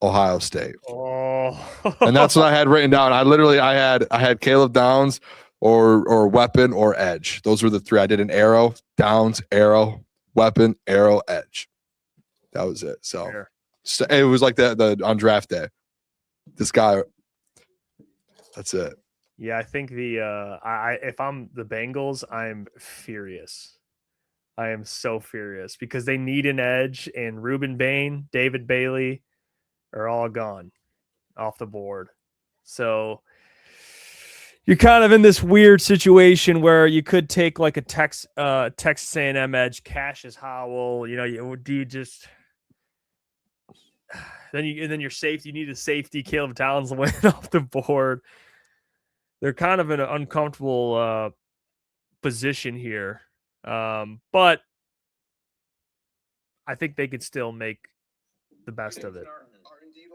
Ohio State. Oh. And that's what I had written down. I had Caleb Downs or weapon or edge. Those were the three. I did an arrow, Downs, arrow, weapon, arrow, edge. That was it. So it was like the on draft day. This guy. That's it. Yeah, I think if I'm the Bengals, I'm furious. I am so furious because they need an edge, and Reuben Bain, David Bailey are all gone off the board. So you're kind of in this weird situation where you could take like a Texas A&M edge, Cassius Howell. You know, do you just then your safety? You need a safety. Caleb Downs went off the board. They're kind of in an uncomfortable position here, but I think they could still make the best of it.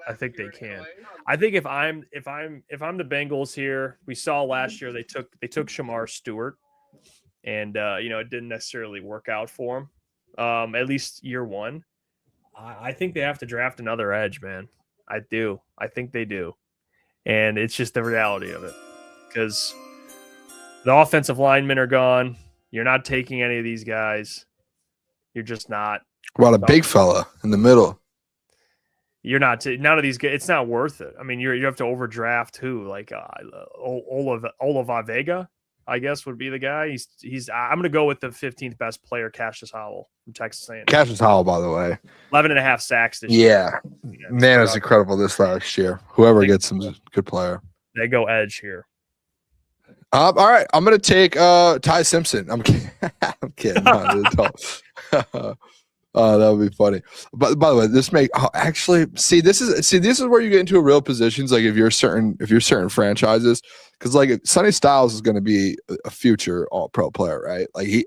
I think they can. I think if I'm the Bengals here, we saw last year they took Shamar Stewart, and it didn't necessarily work out for him. At least year one. I think they have to draft another edge, man. I do. I think they do, and it's just the reality of it. Because the offensive linemen are gone. You're not taking any of these guys. You're just not. What about a big fella in the middle? You're not. None of these guys. It's not worth it. I mean, you have to overdraft who? Like Ola Vega, I guess, would be the guy. He's. I'm going to go with the 15th best player, Cassius Howell from Texas A&M. Cassius Howell, by the way, 11.5 sacks this year. Yeah, man, it's incredible this last year. Whoever gets him is a good player. They go edge here. All right, I'm gonna take Ty Simpson. I'm kidding. I'm kidding. No, that would be funny. But by the way, this this is where you get into a real positions. Like if you're certain franchises, because like Sonny Styles is going to be a future All-Pro player, right? Like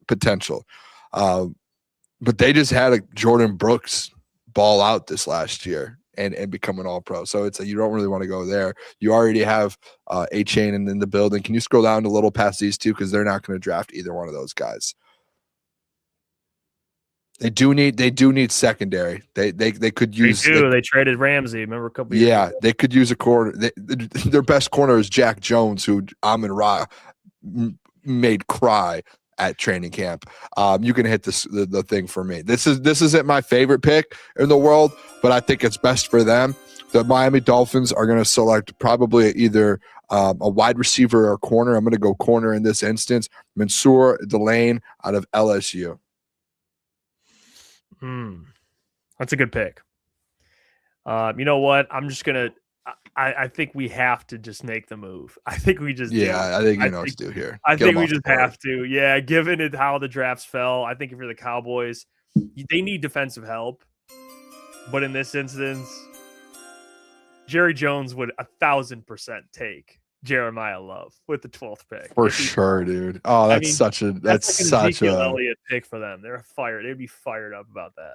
potential. But they just had a Jordan Brooks ball out this last year. And become an All-Pro. So it's you don't really want to go there. You already have A-Chain in the building. Can you scroll down a little past these two? Because they're not going to draft either one of those guys. They do need secondary. They could use. They traded Ramsey. Remember a couple years ago? They could use a corner. Their best corner is Jack Jones, who Amon Ra made cry at training camp. You can hit the thing for me. This isn't my favorite pick in the world, but I think it's best for them. The Miami Dolphins are going to select probably either a wide receiver or corner. I'm going to go corner in this instance. Mansour Delane out of LSU. That's a good pick. You know what? I'm just going to I think we have to just make the move. I think we just do. I think you know what to do here. I think we just have to. Yeah, given it how the drafts fell, I think if you're the Cowboys, they need defensive help. But in this instance, Jerry Jones would 1,000% take Jeremiah Love with the 12th pick. For sure, dude. Oh, that's like an Ezekiel Elliott pick for them. They'd be fired up about that.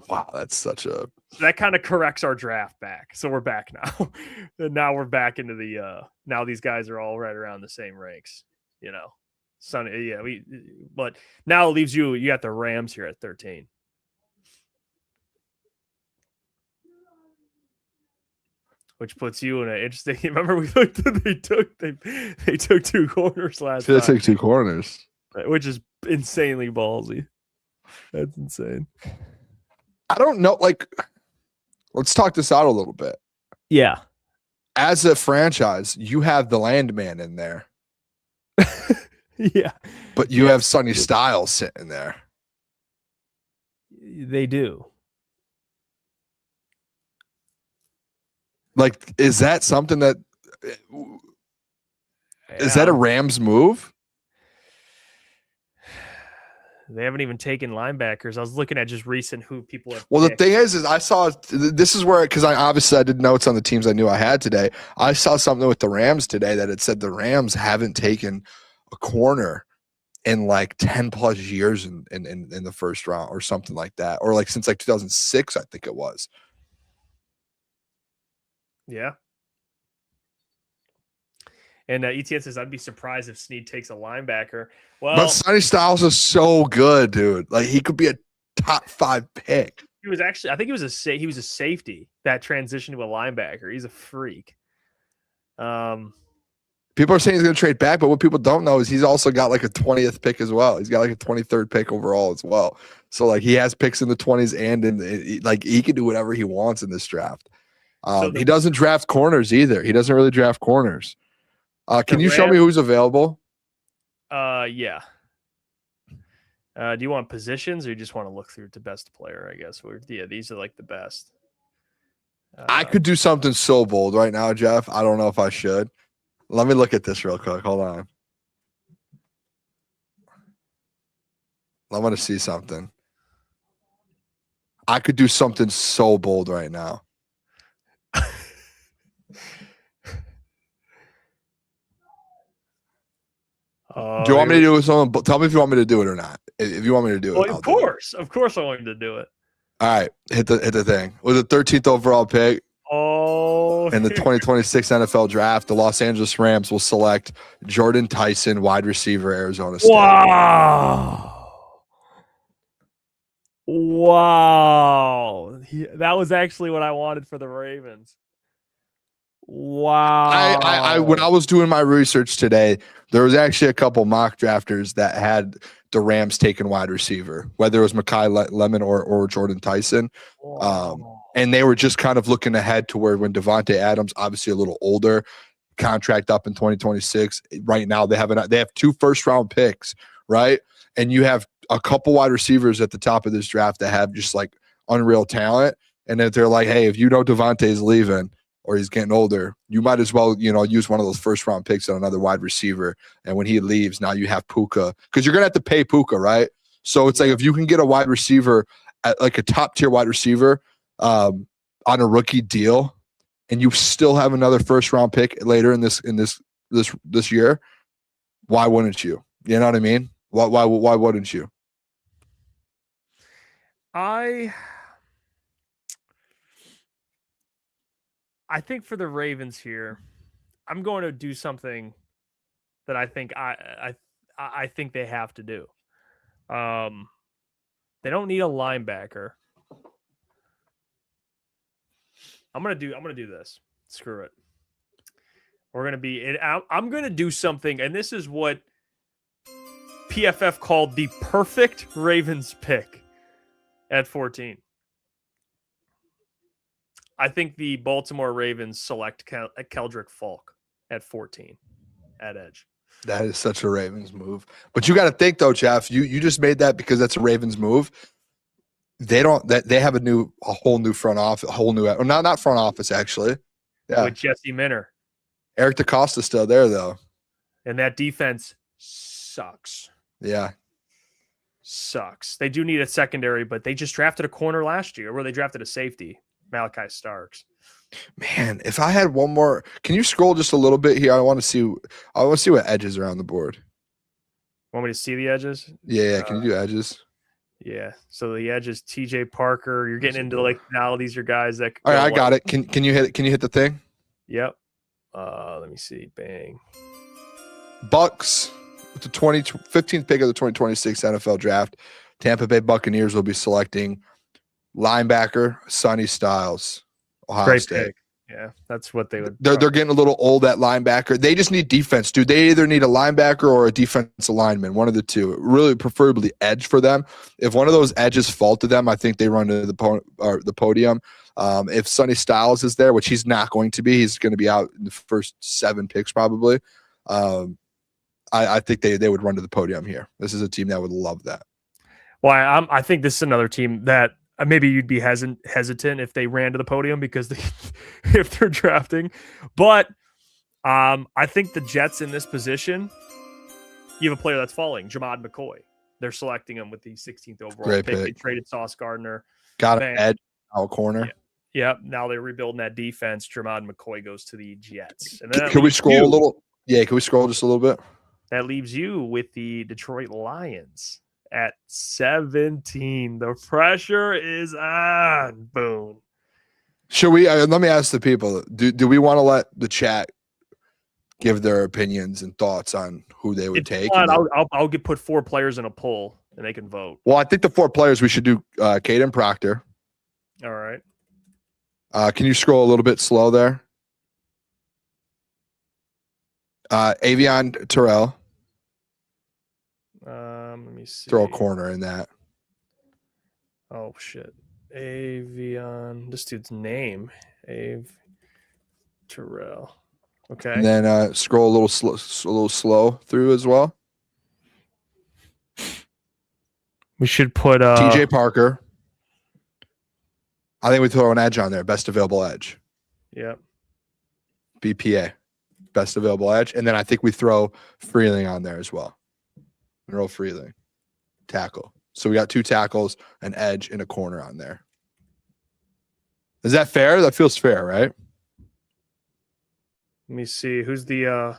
Wow, that's such a. That kind of corrects our draft back. So we're back now. And now we're back into the. Now these guys are all right around the same ranks. You know, but now it leaves you. You got the Rams here at 13. which puts you in an interesting. Remember, we looked at they took 2 corners last time. They took 2 corners, which is insanely ballsy. That's insane. I don't know. Like, let's talk this out a little bit. Yeah. As a franchise, you have the landman in there. Yeah. But you have Sonny Styles sitting there. They do. Like, is that something that is that a Rams move? They haven't even taken linebackers. I was looking at just recent who people have. Well, picked. the thing is I saw this is where, because I did notes on the teams I knew I had today. I saw something with the Rams today that it said the Rams haven't taken a corner in like 10 plus years in the first round or something like that, or like since like 2006, I think it was. Yeah. And ETN says, I'd be surprised if Snead takes a linebacker. Well, But Sonny Styles is so good, dude. Like, he could be a top 5 pick. he was actually, I think he was a safety that transitioned to a linebacker. He's a freak. People are saying he's going to trade back, but what people don't know is he's also got like a 20th pick as well. He's got like a 23rd pick overall as well. So like he has picks in the 20s and like he can do whatever he wants in this draft. He doesn't draft corners either. He doesn't really draft corners. Can you show me who's available? Yeah. Do you want positions or you just want to look through the best player, I guess? These are like the best. I could do something so bold right now, Jeff. I don't know if I should. Let me look at this real quick. Hold on. I want to see something. I could do something so bold right now. Do you want me to do it with someone? Tell me if you want me to do it or not. If you want me to do it, well, of course I want him to do it. All right, hit the thing. With the 13th overall pick. Oh, in the 2026 NFL draft, the Los Angeles Rams will select Jordan Tyson, wide receiver, Arizona State. Wow. That was actually what I wanted for the Ravens. Wow. I when I was doing my research today, there was actually a couple mock drafters that had the Rams taking wide receiver, whether it was Mekhi Lemon or Jordan Tyson. And they were just kind of looking ahead to where when Devontae Adams, obviously a little older, contract up in 2026. Right now they have 2 first-round picks, right? And you have a couple wide receivers at the top of this draft that have just like unreal talent. And if they're like, hey, if you know Devontae's leaving or he's getting older, you might as well, use one of those first-round picks on another wide receiver. And when he leaves, now you have Puka, because you're going to have to pay Puka, right? So it's like if you can get a wide receiver, like a top-tier wide receiver, on a rookie deal, and you still have another first-round pick later in this year, why wouldn't you? You know what I mean? Why wouldn't you? I think for the Ravens here, I'm going to do something that I think I think they have to do. They don't need a linebacker. I'm gonna do this. Screw it. I'm gonna do something, and this is what PFF called the perfect Ravens pick at 14. I think the Baltimore Ravens select Keldrick Falk at 14 at edge. That is such a Ravens move. But you got to think though, Jeff. You just made that because that's a Ravens move. They have a whole new front office, not front office actually. Yeah, with Jesse Minter. Eric DeCosta's still there though, and that defense sucks. Yeah, sucks. They do need a secondary, but they just drafted a corner last year, where they drafted a safety, Malachi Starks. Man, if I had one more, can you scroll just a little bit here? I want to see what edges are on the board. Want me to see the edges? Yeah. Can you do edges? Yeah. So the edges, TJ Parker. You're getting into like now these are guys that. All right, I got it. Can you hit it? Can you hit the thing? Yep. Let me see. Bang. Bucks with the 15th pick of the 2026 NFL draft. Tampa Bay Buccaneers will be selecting linebacker Sonny Styles, Ohio State. Pick. Yeah, that's what they would. They're getting a little old at linebacker. They just need defense, dude. They either need a linebacker or a defensive lineman, one of the two. Really, preferably edge for them. If one of those edges fall to them, I think they run to the podium. If Sonny Styles is there, which he's not going to be, he's going to be out in the first 7 picks probably. I think they would run to the podium here. This is a team that would love that. Well, I think this is another team that maybe you'd be hesitant if they ran to the podium because if they're drafting. But I think the Jets in this position, you have a player that's falling, Jamad McCoy. They're selecting him with the 16th overall pick. They traded Sauce Gardner. Got an edge out corner. Yeah. Now they're rebuilding that defense. Jamad McCoy goes to the Jets. And then can we scroll a little? Yeah, can we scroll just a little bit? That leaves you with the Detroit Lions at 17. The pressure is on. Boom. Should we? Let me ask the people. Do we want to let the chat give their opinions and thoughts on who they would take? I'll put 4 players in a poll and they can vote. Well, I think the 4 players we should do Caden Proctor. All right. Can you scroll a little bit slow there? Avion Terrell. Let me see. Throw a corner in that. Oh shit. Avion. This dude's name. Terrell. Okay. And then scroll a little slow through as well. We should put TJ Parker. I think we throw an edge on there. Best available edge. Yep. BPA. Best available edge. And then I think we throw Freeling on there as well. Monroe Freeling. Tackle. So we got 2 tackles, an edge, and a corner on there. Is that fair? That feels fair, right? Let me see. Who's the let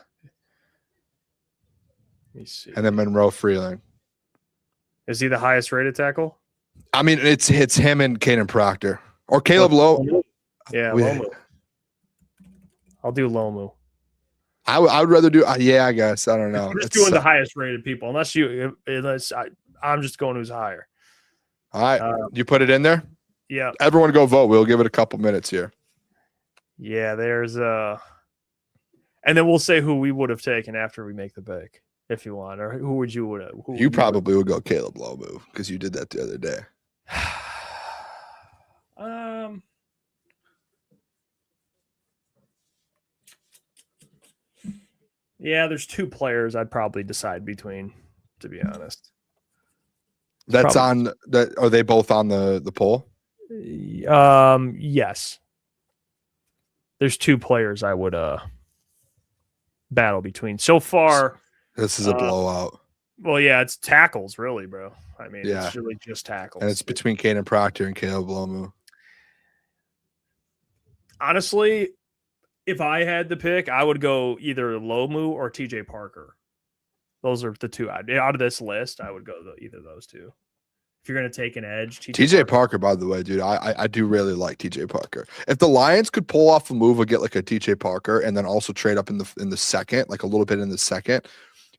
me see. And then Monroe Freeling. Is he the highest rated tackle? I mean, it's him and Caden Proctor. Or Caleb Lomu. Yeah, Lomu. I'll do Lomu. I would rather do. Yeah, I guess. I don't know. I'm just doing the highest rated people, unless I'm just going who's higher. All right, you put it in there. Yeah. Everyone go vote. We'll give it a couple minutes here. Yeah, there's and then we'll say who we would have taken after we make the pick, if you want, or who would you would have? You probably would go Caleb Lomu because you did that the other day. Yeah, there's 2 players I'd probably decide between, to be honest. That's probably on that. Are they both on the poll? Yes. There's 2 players I would battle between. So far, this is a blowout. Well, yeah, it's tackles, really, bro. I mean, it's really just tackles. And it's between Caden Proctor and Caleb Lomu. Honestly, if I had the pick, I would go either Lomu or TJ Parker. Those are the 2 out of this list. I would go either of those 2. If you're going to take an edge, TJ Parker, by the way, dude, I do really like TJ Parker. If the Lions could pull off a move or get like a TJ Parker and then also trade up in the second, like a little bit in the second,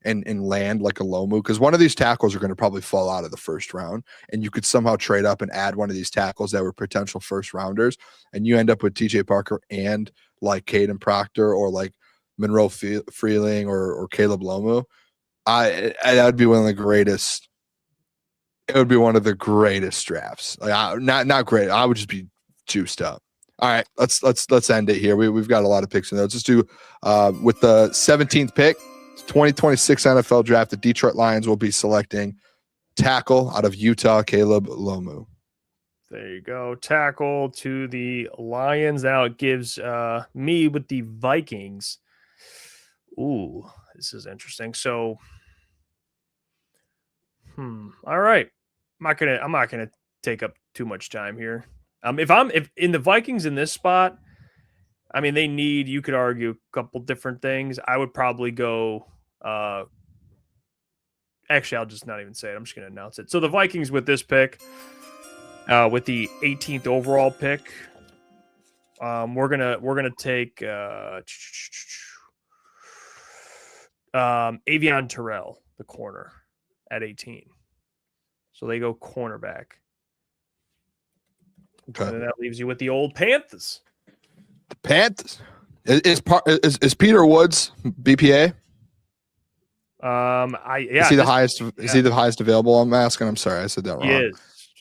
and land like a Lomu, because one of these tackles are going to probably fall out of the first round, and you could somehow trade up and add one of these tackles that were potential first rounders, and you end up with TJ Parker and like Caden Proctor or like Monroe Freeling or Caleb Lomu. That would be one of the greatest. It would be one of the greatest drafts. Like not great. I would just be juiced up. All right, let's end it here. We've got a lot of picks in there. Let's just do with the 17th pick, 2026 NFL draft. The Detroit Lions will be selecting tackle out of Utah, Caleb Lomu. There you go. Tackle to the Lions. Now it gives me with the Vikings. Ooh, this is interesting. So, all right. I'm not gonna take up too much time here. If in the Vikings in this spot, I mean, you could argue a couple different things. I would probably go. Actually, I'll just not even say it. I'm just gonna announce it. So the Vikings with this pick. With the 18th overall pick, we're gonna take Avion Terrell, the corner, at 18. So they go cornerback. Okay. And that leaves you with the old Panthers. The Panthers. Is Peter Woods BPA? Is he the highest? Is he the highest available? I'm asking. I'm sorry, I said that wrong.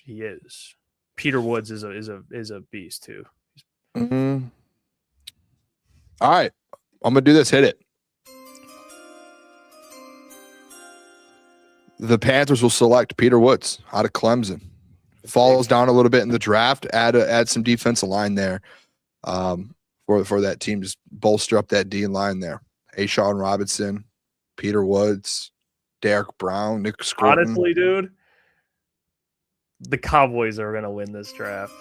He is. Peter Woods is a beast too. Mm-hmm. All right, I'm gonna do this. Hit it. The Panthers will select Peter Woods out of Clemson. Falls down a little bit in the draft. Add some defensive line there, for that team. Just bolster up that D line there. Ashawn Robinson, Peter Woods, Derek Brown, Nick Scruton. Honestly, dude, the Cowboys are gonna win this draft.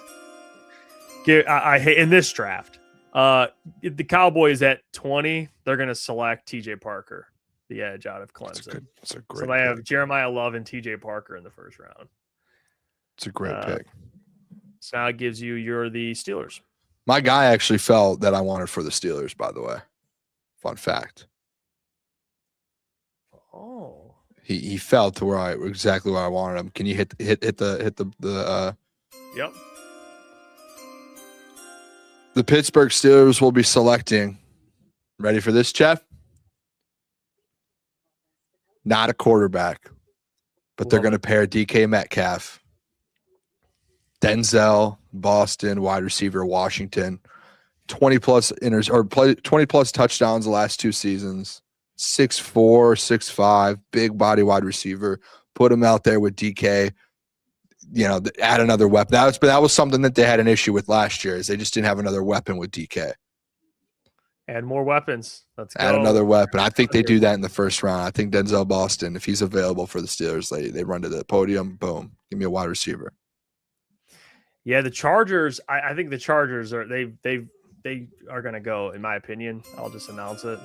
I hate in this draft. The Cowboys at 20, they're gonna select T.J. Parker, the edge out of Clemson. That's a great so they have Jeremiah Love and T.J. Parker in the first round. It's a great pick. So now it gives you're the Steelers. My guy actually fell that I wanted for the Steelers, by the way. Fun fact. Oh. He fell to exactly where I wanted him. Can you hit the Yep. The Pittsburgh Steelers will be selecting. Ready for this, Jeff? Not a quarterback, but they're going to pair DK Metcalf, Denzel, Boston, wide receiver, Washington, 20 plus touchdowns the last 2 seasons, 6'4", 6'5", big body wide receiver. Put him out there with DK. Add another weapon. That was something that they had an issue with last year. Is they just didn't have another weapon with DK. Add more weapons. Let's go. Add another weapon. I think they do that in the first round. I think Denzel Boston, if he's available for the Steelers, they run to the podium. Boom. Give me a wide receiver. Yeah, the Chargers. I think the Chargers are they are going to go. In my opinion, I'll just announce it.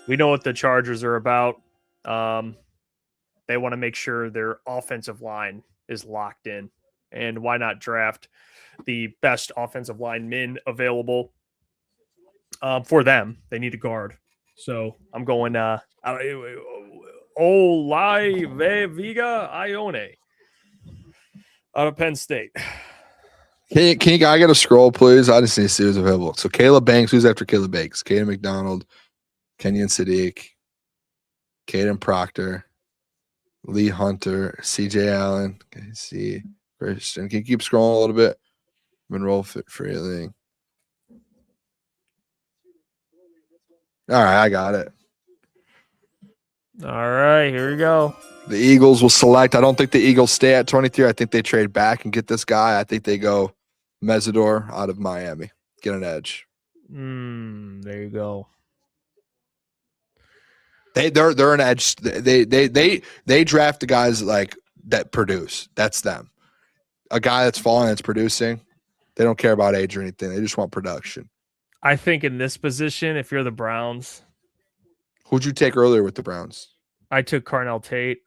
We know what the Chargers are about. They want to make sure their offensive line is locked in, and why not draft the best offensive linemen available for them? They need a guard, so I'm going Olaiviga Ione out of Penn State. I get a scroll, please? I just need to see who's available. So Caleb Banks, who's after Caleb Banks? Caden McDonald, Kenyon Sadiq, Caden Proctor, Lee Hunter, CJ Allen, see Christian. Can you keep scrolling a little bit? Monroe Fit Freeling. All right, I got it. All right, here we go. The Eagles will select. I don't think the Eagles stay at 23. I think they trade back and get this guy. I think they go Mesidor out of Miami. Get an edge. There you go. They're an edge. They draft the guys like that produce. That's them. A guy that's falling that's producing. They don't care about age or anything. They just want production. I think in this position, if you're the Browns, who'd you take earlier with the Browns? I took Carnell Tate.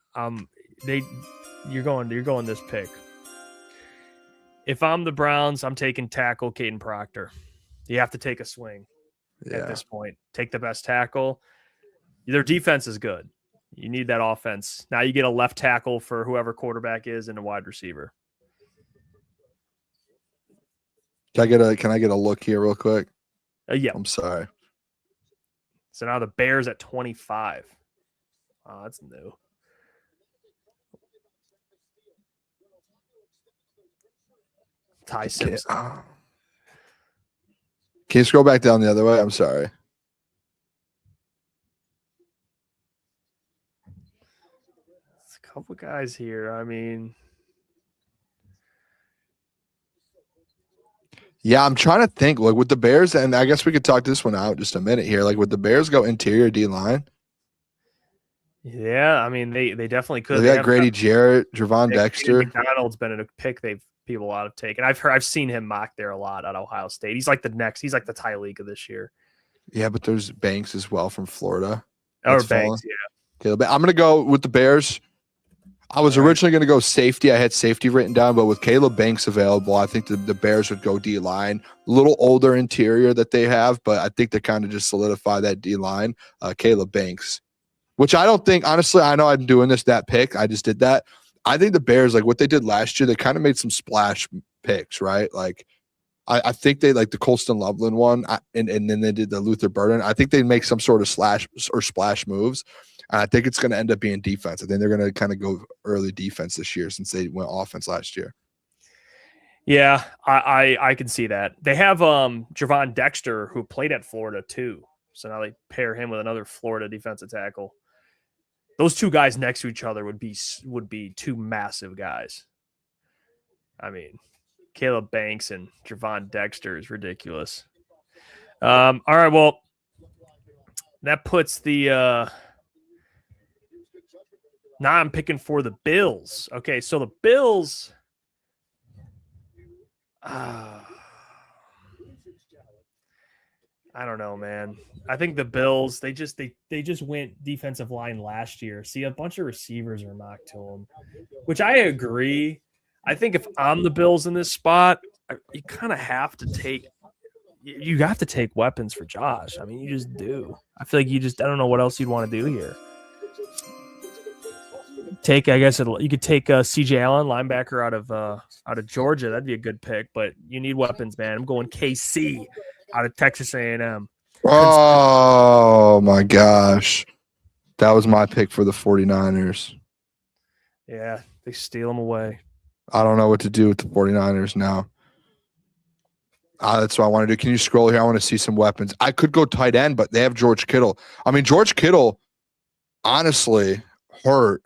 You're going this pick. If I'm the Browns, I'm taking tackle Caden Proctor. You have to take a swing at this point. Take the best tackle. Their defense is good. You need that offense. Now you get a left tackle for whoever quarterback is and a wide receiver. Can I get a look here real quick? Yeah. I'm sorry. So now the Bears at 25. Oh, that's new. Ty Simpson. Can you scroll back down the other way? I'm sorry. It's a couple guys here. I mean, yeah, I'm trying to think. Like with the Bears, and I guess we could talk this one out just a minute here. Like would the Bears go interior D line? Yeah, I mean they definitely could. They got Grady Jarrett, Javon Dexter. McDonald's been a pick people ought to take, and I've seen him mocked there a lot at Ohio State. He's like the Ty League of this year. Yeah, but there's Banks as well from Florida. Or Banks, yeah. Okay, I'm gonna go with the Bears. I was originally going to go safety. I had safety written down, but with Caleb Banks available, I think the Bears would go D-line. A little older interior that they have, but I think they kind of just solidify that D-line. Caleb Banks, which I don't think, honestly, I know I'm doing that pick. I just did that. I think the Bears, like what they did last year, they kind of made some splash picks, right? Like I think they like the Colston Loveland one, and then they did the Luther Burden. I think they make some sort of slash or splash moves. And I think it's going to end up being defense. I think they're going to kind of go early defense this year since they went offense last year. Yeah, I can see that. They have Javon Dexter, who played at Florida too. So now they pair him with another Florida defensive tackle. Those two guys next to each other would be two massive guys. I mean, Caleb Banks and Javon Dexter is ridiculous. All right, well, that puts the now I'm picking for the Bills. Okay, so the Bills. I don't know, man. I think the Bills, they just went defensive line last year. See, a bunch of receivers are knocked to them, which I agree. I think if I'm the Bills in this spot, you kind of have to take weapons for Josh. I mean, you just do. I feel like I don't know what else you'd want to do here. You could take CJ Allen, linebacker out of Georgia. That'd be a good pick, but you need weapons, man. I'm going KC out of Texas A&M. Oh my gosh. That was my pick for the 49ers. Yeah, they steal them away. I don't know what to do with the 49ers now. That's what I want to do. Can you scroll here? I want to see some weapons. I could go tight end, but they have George Kittle. I mean, George Kittle, honestly, hurt.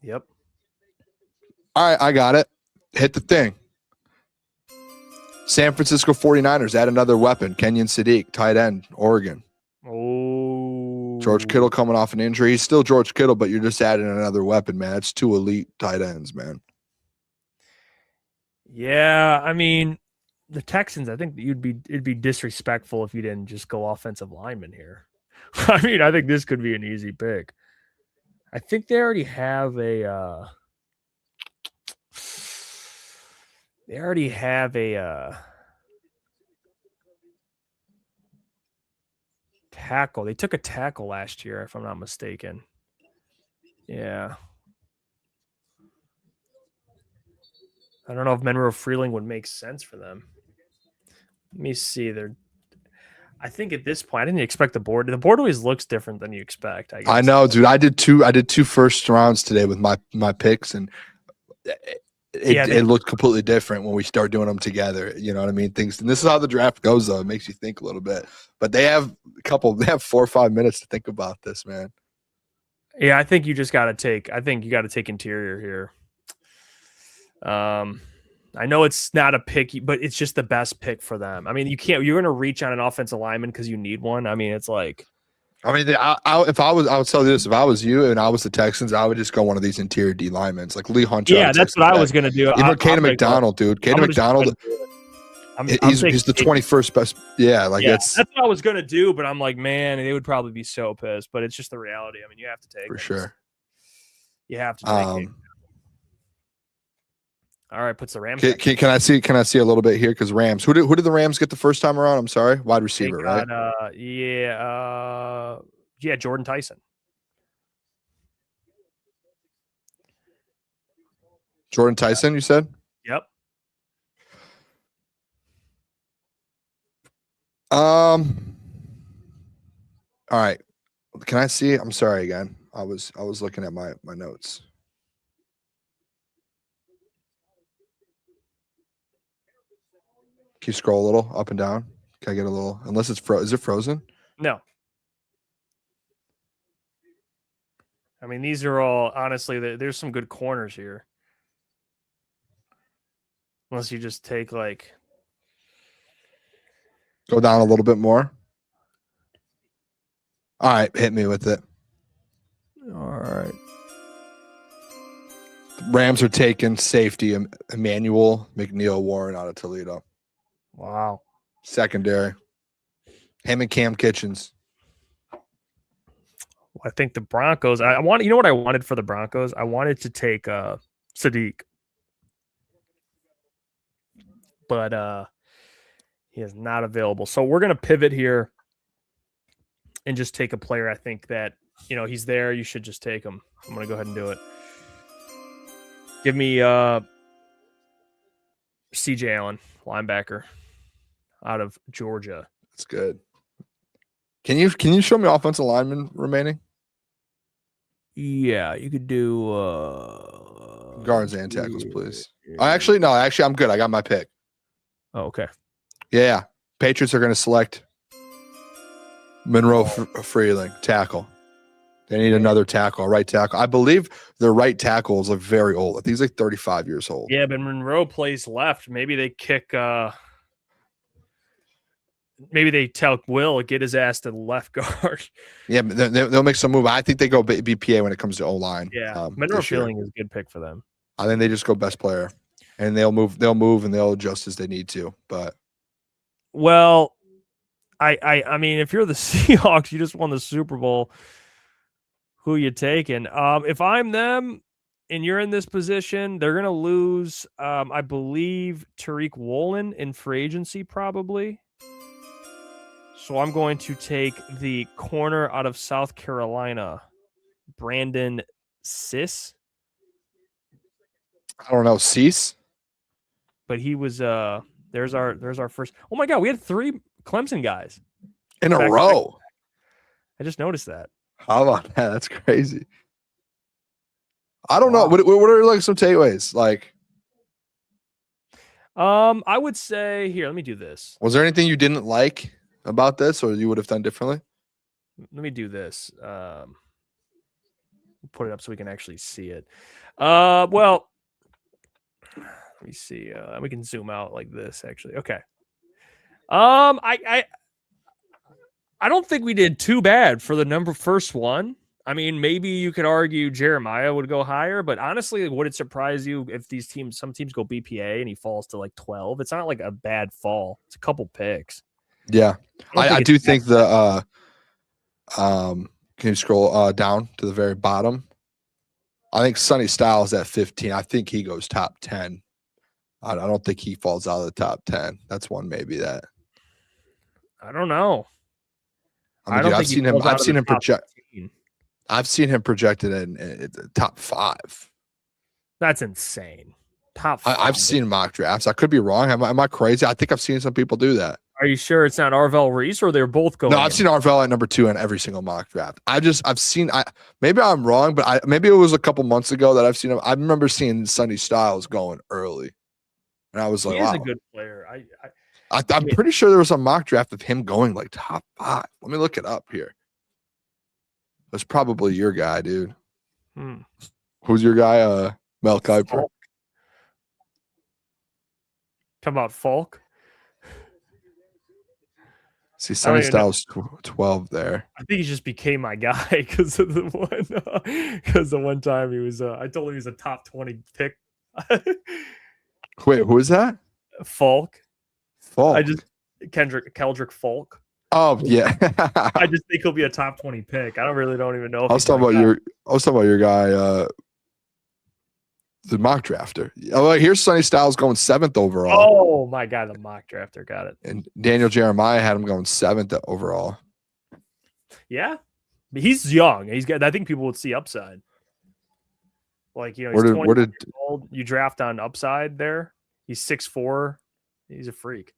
Yep. All right, I got it. Hit the thing. San Francisco 49ers add another weapon. Kenyon Sadiq, tight end, Oregon. Oh. George Kittle coming off an injury. He's still George Kittle, but you're just adding another weapon, man. It's two elite tight ends, man. Yeah, I mean, the Texans, I think it'd be disrespectful if you didn't just go offensive lineman here. I mean, I think this could be an easy pick. I think they already have a tackle. They took a tackle last year, if I'm not mistaken. Yeah. I don't know if Monroe Freeling would make sense for them. Let me see. I think at this point, I didn't expect the board. The board always looks different than you expect. I guess. I know, dude. I did two first rounds today with my picks, and it looked completely different when we start doing them together. You know what I mean? And this is how the draft goes, though. It makes you think a little bit. But they have 4 or 5 minutes to think about this, man. Yeah, I think you just got to take. I think you got to take interior here. I know it's not a pick, but it's just the best pick for them. I mean, you're going to reach on an offensive lineman because you need one. I mean, it's like, I would tell you this, if I was you and I was the Texans, I would just go one of these interior D linemen, like Lee Hunter. Yeah, that's what I was going to do. Even Caden McDonald, dude. Caden McDonald, he's the 21st best. Yeah, that's what I was going to do, but I'm like, man, they would probably be so pissed, but it's just the reality. I mean, you have to take for it. Sure. You have to take it. All right, puts the Rams. Can I see a little bit here? Because Rams. Who did the Rams get the first time around? I'm sorry, wide receiver, right? Jordan Tyson. Jordan Tyson, you said? Yep. All right. Can I see? I'm sorry again. I was looking at my notes. Can you scroll a little up and down? Can I get a little? Unless it's is it frozen? No. I mean, these are all honestly. There's some good corners here. Unless you just take like. Go down a little bit more. All right, hit me with it. All right. Rams are taking safety Emmanuel McNeil-Warren out of Toledo. Wow. Secondary. Him and Cam Kitchens. I think the Broncos. You know what I wanted for the Broncos? I wanted to take Sadiq. But he is not available. So we're going to pivot here and just take a player. I think that, he's there. You should just take him. I'm going to go ahead and do it. Give me C.J. Allen, linebacker out of Georgia. That's good. Can you show me offensive linemen remaining? Yeah, you could do guards and tackles, please. Actually, I'm good. I got my pick. Oh, okay. Yeah. Patriots are going to select Monroe Freeling, tackle. They need another tackle, a right tackle. I believe the right tackle is very old. I think he's like 35 years old. Yeah, but Monroe plays left. Maybe they kick maybe they tell Will get his ass to the left guard. Yeah, but they'll make some move. I think they go BPA when it comes to O-line. Yeah, Monroe Freeling is a good pick for them. I think they just go best player, and they'll move and they'll adjust as they need to. But well, I mean, if you're the Seahawks, you just won the Super Bowl. Who you taking? If I'm them and you're in this position, they're gonna lose. I believe Tariq Woolen in free agency probably. So I'm going to take the corner out of South Carolina, Brandon Sis. I don't know, Cease. But he was there's our first. Oh my God, we had 3 Clemson guys in a row. I just noticed that. How about that? That's crazy. I don't know. What are like some takeaways? Like, I would say here. Let me do this. Was there anything you didn't like about this, or you would have done differently? Let me do this. Put it up so we can actually see it. Well, let me see. We can zoom out like this. Actually, okay. I don't think we did too bad for the first one. I mean, maybe you could argue Jeremiah would go higher, but honestly, would it surprise you if some teams go BPA and he falls to like 12? It's not like a bad fall. It's a couple picks. Yeah. I do think can you scroll down to the very bottom? I think Sonny Styles at 15. I think he goes top 10. I don't think he falls out of the top 10. That's one maybe that. I don't know. I mean, I've seen him project. I've seen him projected in top 5. That's insane. Top 5. I've seen mock drafts. I could be wrong. Am I crazy? I think I've seen some people do that. Are you sure it's not Arvell Reese or they're both going? No, I've seen Arvell at number 2 in every single mock draft. I've seen. Maybe I'm wrong, but maybe it was a couple months ago that I've seen him. I remember seeing Sonny Styles going early, and I was like, "He's wow, a good player." I'm pretty sure there was a mock draft of him going like top 5. Let me look it up here. That's probably your guy, dude. Who's your guy? Mel Kiper. Talk about Falk. See, Sonny Styles 12 there. I think he just became my guy because of the one time he was. I told him he was a top 20 pick. Wait, who is that? Falk. Kendrick Falk. Oh yeah. I just think he'll be a top 20 pick. I don't even know. I was talking about your guy, the mock drafter. Oh, here's Sonny Styles going 7th overall. Oh my God, the mock drafter, got it. And Daniel Jeremiah had him going 7th overall. Yeah, but he's young. I think people would see upside. Like he's 20 years old. You draft on upside there. He's 6'4". He's a freak.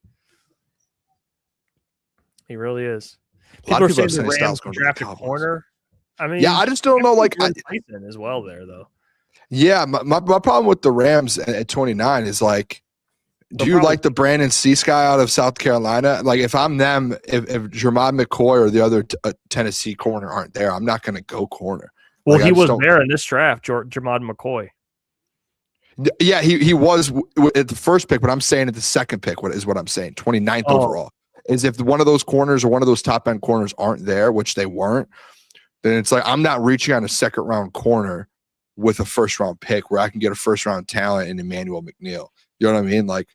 He really is. People are saying the Rams draft a corner. I mean, yeah, I just don't know. Like, Tyson as well there though. Yeah, my problem with the Rams at 29 is like, do you like the Brandon Cease guy out of South Carolina? Like, if I'm them, if Jermod McCoy or the other Tennessee corner aren't there, I'm not going to go corner. Well, like, he was there in this draft, Jermod McCoy. Yeah, he was at the first pick, but I'm saying at the second pick, what I'm saying, 29th overall. Is if one of those corners or one of those top end corners aren't there, which they weren't, then it's like I'm not reaching on a second round corner with a first round pick where I can get a first round talent in Emmanuel McNeil. You know what I mean? Like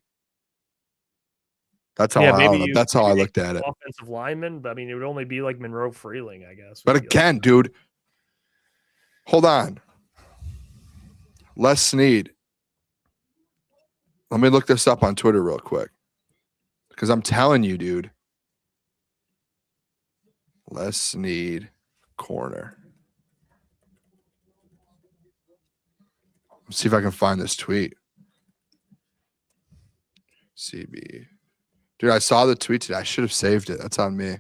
that's how I looked at it. Offensive lineman, but I mean it would only be like Monroe Freeling, I guess. But again, dude, hold on. Les Snead. Let me look this up on Twitter real quick. Because I'm telling you, dude. Les Snead corner. Let's see if I can find this tweet. CB. Dude, I saw the tweet today. I should have saved it. That's on me.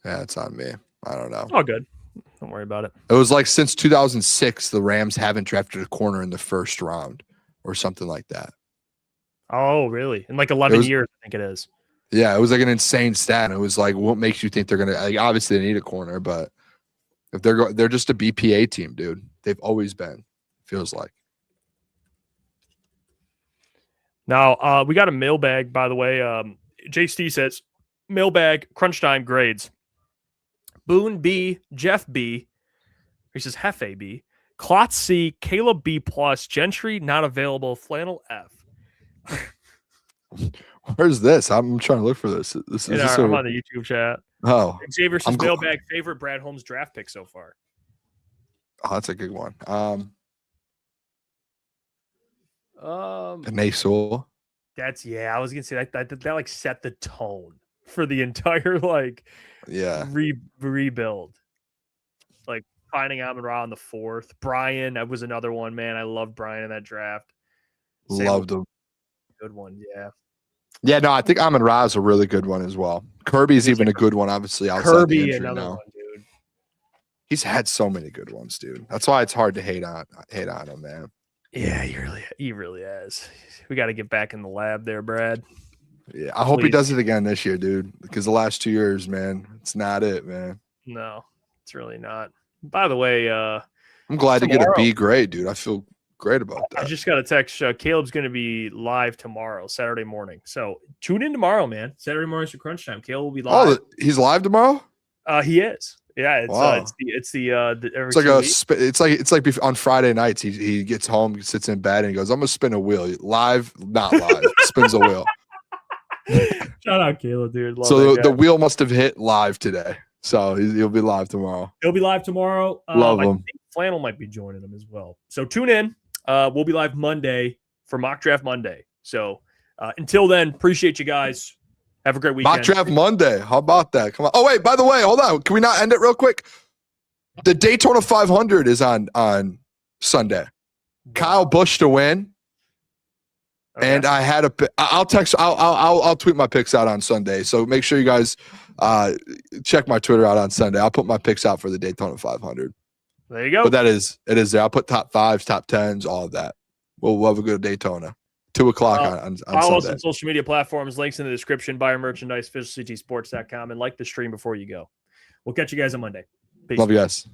Yeah, it's on me. I don't know. Oh, good. Don't worry about it. It was like since 2006, the Rams haven't drafted a corner in the first round or something like that. Oh, really? In like 11 years, I think it is. Yeah, it was like an insane stat. It was like, what makes you think they're gonna? Like, obviously, they need a corner, but if they're just a BPA team, dude. They've always been. Feels like. Now we got a mailbag, by the way. JC says mailbag crunch time grades. Boone B, Jeff B. He says Hefe B, Klotz C, Caleb B plus, Gentry not available, Flannel F. Where's this? I'm trying to look for this. This is I'm on the YouTube chat. Oh, Xavier says mailbag favorite Brad Holmes draft pick so far. Oh, that's a good one. Nasul. That's I was gonna say that like set the tone for the entire rebuild. Like finding Amon-Ra on the 4th. Brian, that was another one, man. I loved Brian in that draft. Loved him. Good one, yeah. Yeah, no, I think Amon-Ra is a really good one as well. Kirby's even a good one, obviously. Kirby, another one, dude. He's had so many good ones, dude. That's why it's hard to hate on him, man. Yeah, he really has. We got to get back in the lab there, Brad. Yeah, I hope he does it again this year, dude. Because the last 2 years, man, it's not it, man. No, it's really not. By the way, I'm glad to get a B grade, dude. I feel great about that. I just got a text. Caleb's going to be live tomorrow, Saturday morning. So tune in tomorrow, man. Saturday morning's for crunch time. Caleb will be live. Oh, he's live tomorrow? He is. Yeah, it's wow. It's like on Friday nights he gets home, he sits in bed and he goes, I'm gonna spin a wheel. Live, not live. Spins a wheel. Shout out Caleb, dude. Love so the wheel must have hit live today. So he'll be live tomorrow. He'll be live tomorrow. Love him. I think Flannel might be joining him as well. So tune in. We'll be live Monday for Mock Draft Monday. So until then, appreciate you guys. Have a great weekend. Mock Draft Monday. How about that? Come on. Oh, wait, by the way, hold on. Can we not end it real quick? The Daytona 500 is on Sunday. Kyle Busch to win. Okay. And I had I'll tweet my picks out on Sunday. So make sure you guys check my Twitter out on Sunday. I'll put my picks out for the Daytona 500. There you go. But it is there. I'll put top 5s, top 10s, all of that. We'll have a good Daytona. 2 o'clock on follow Sunday. us on social media platforms. Links in the description. Buy our merchandise, officialctsports.com, and like the stream before you go. We'll catch you guys on Monday. Peace. Love you guys.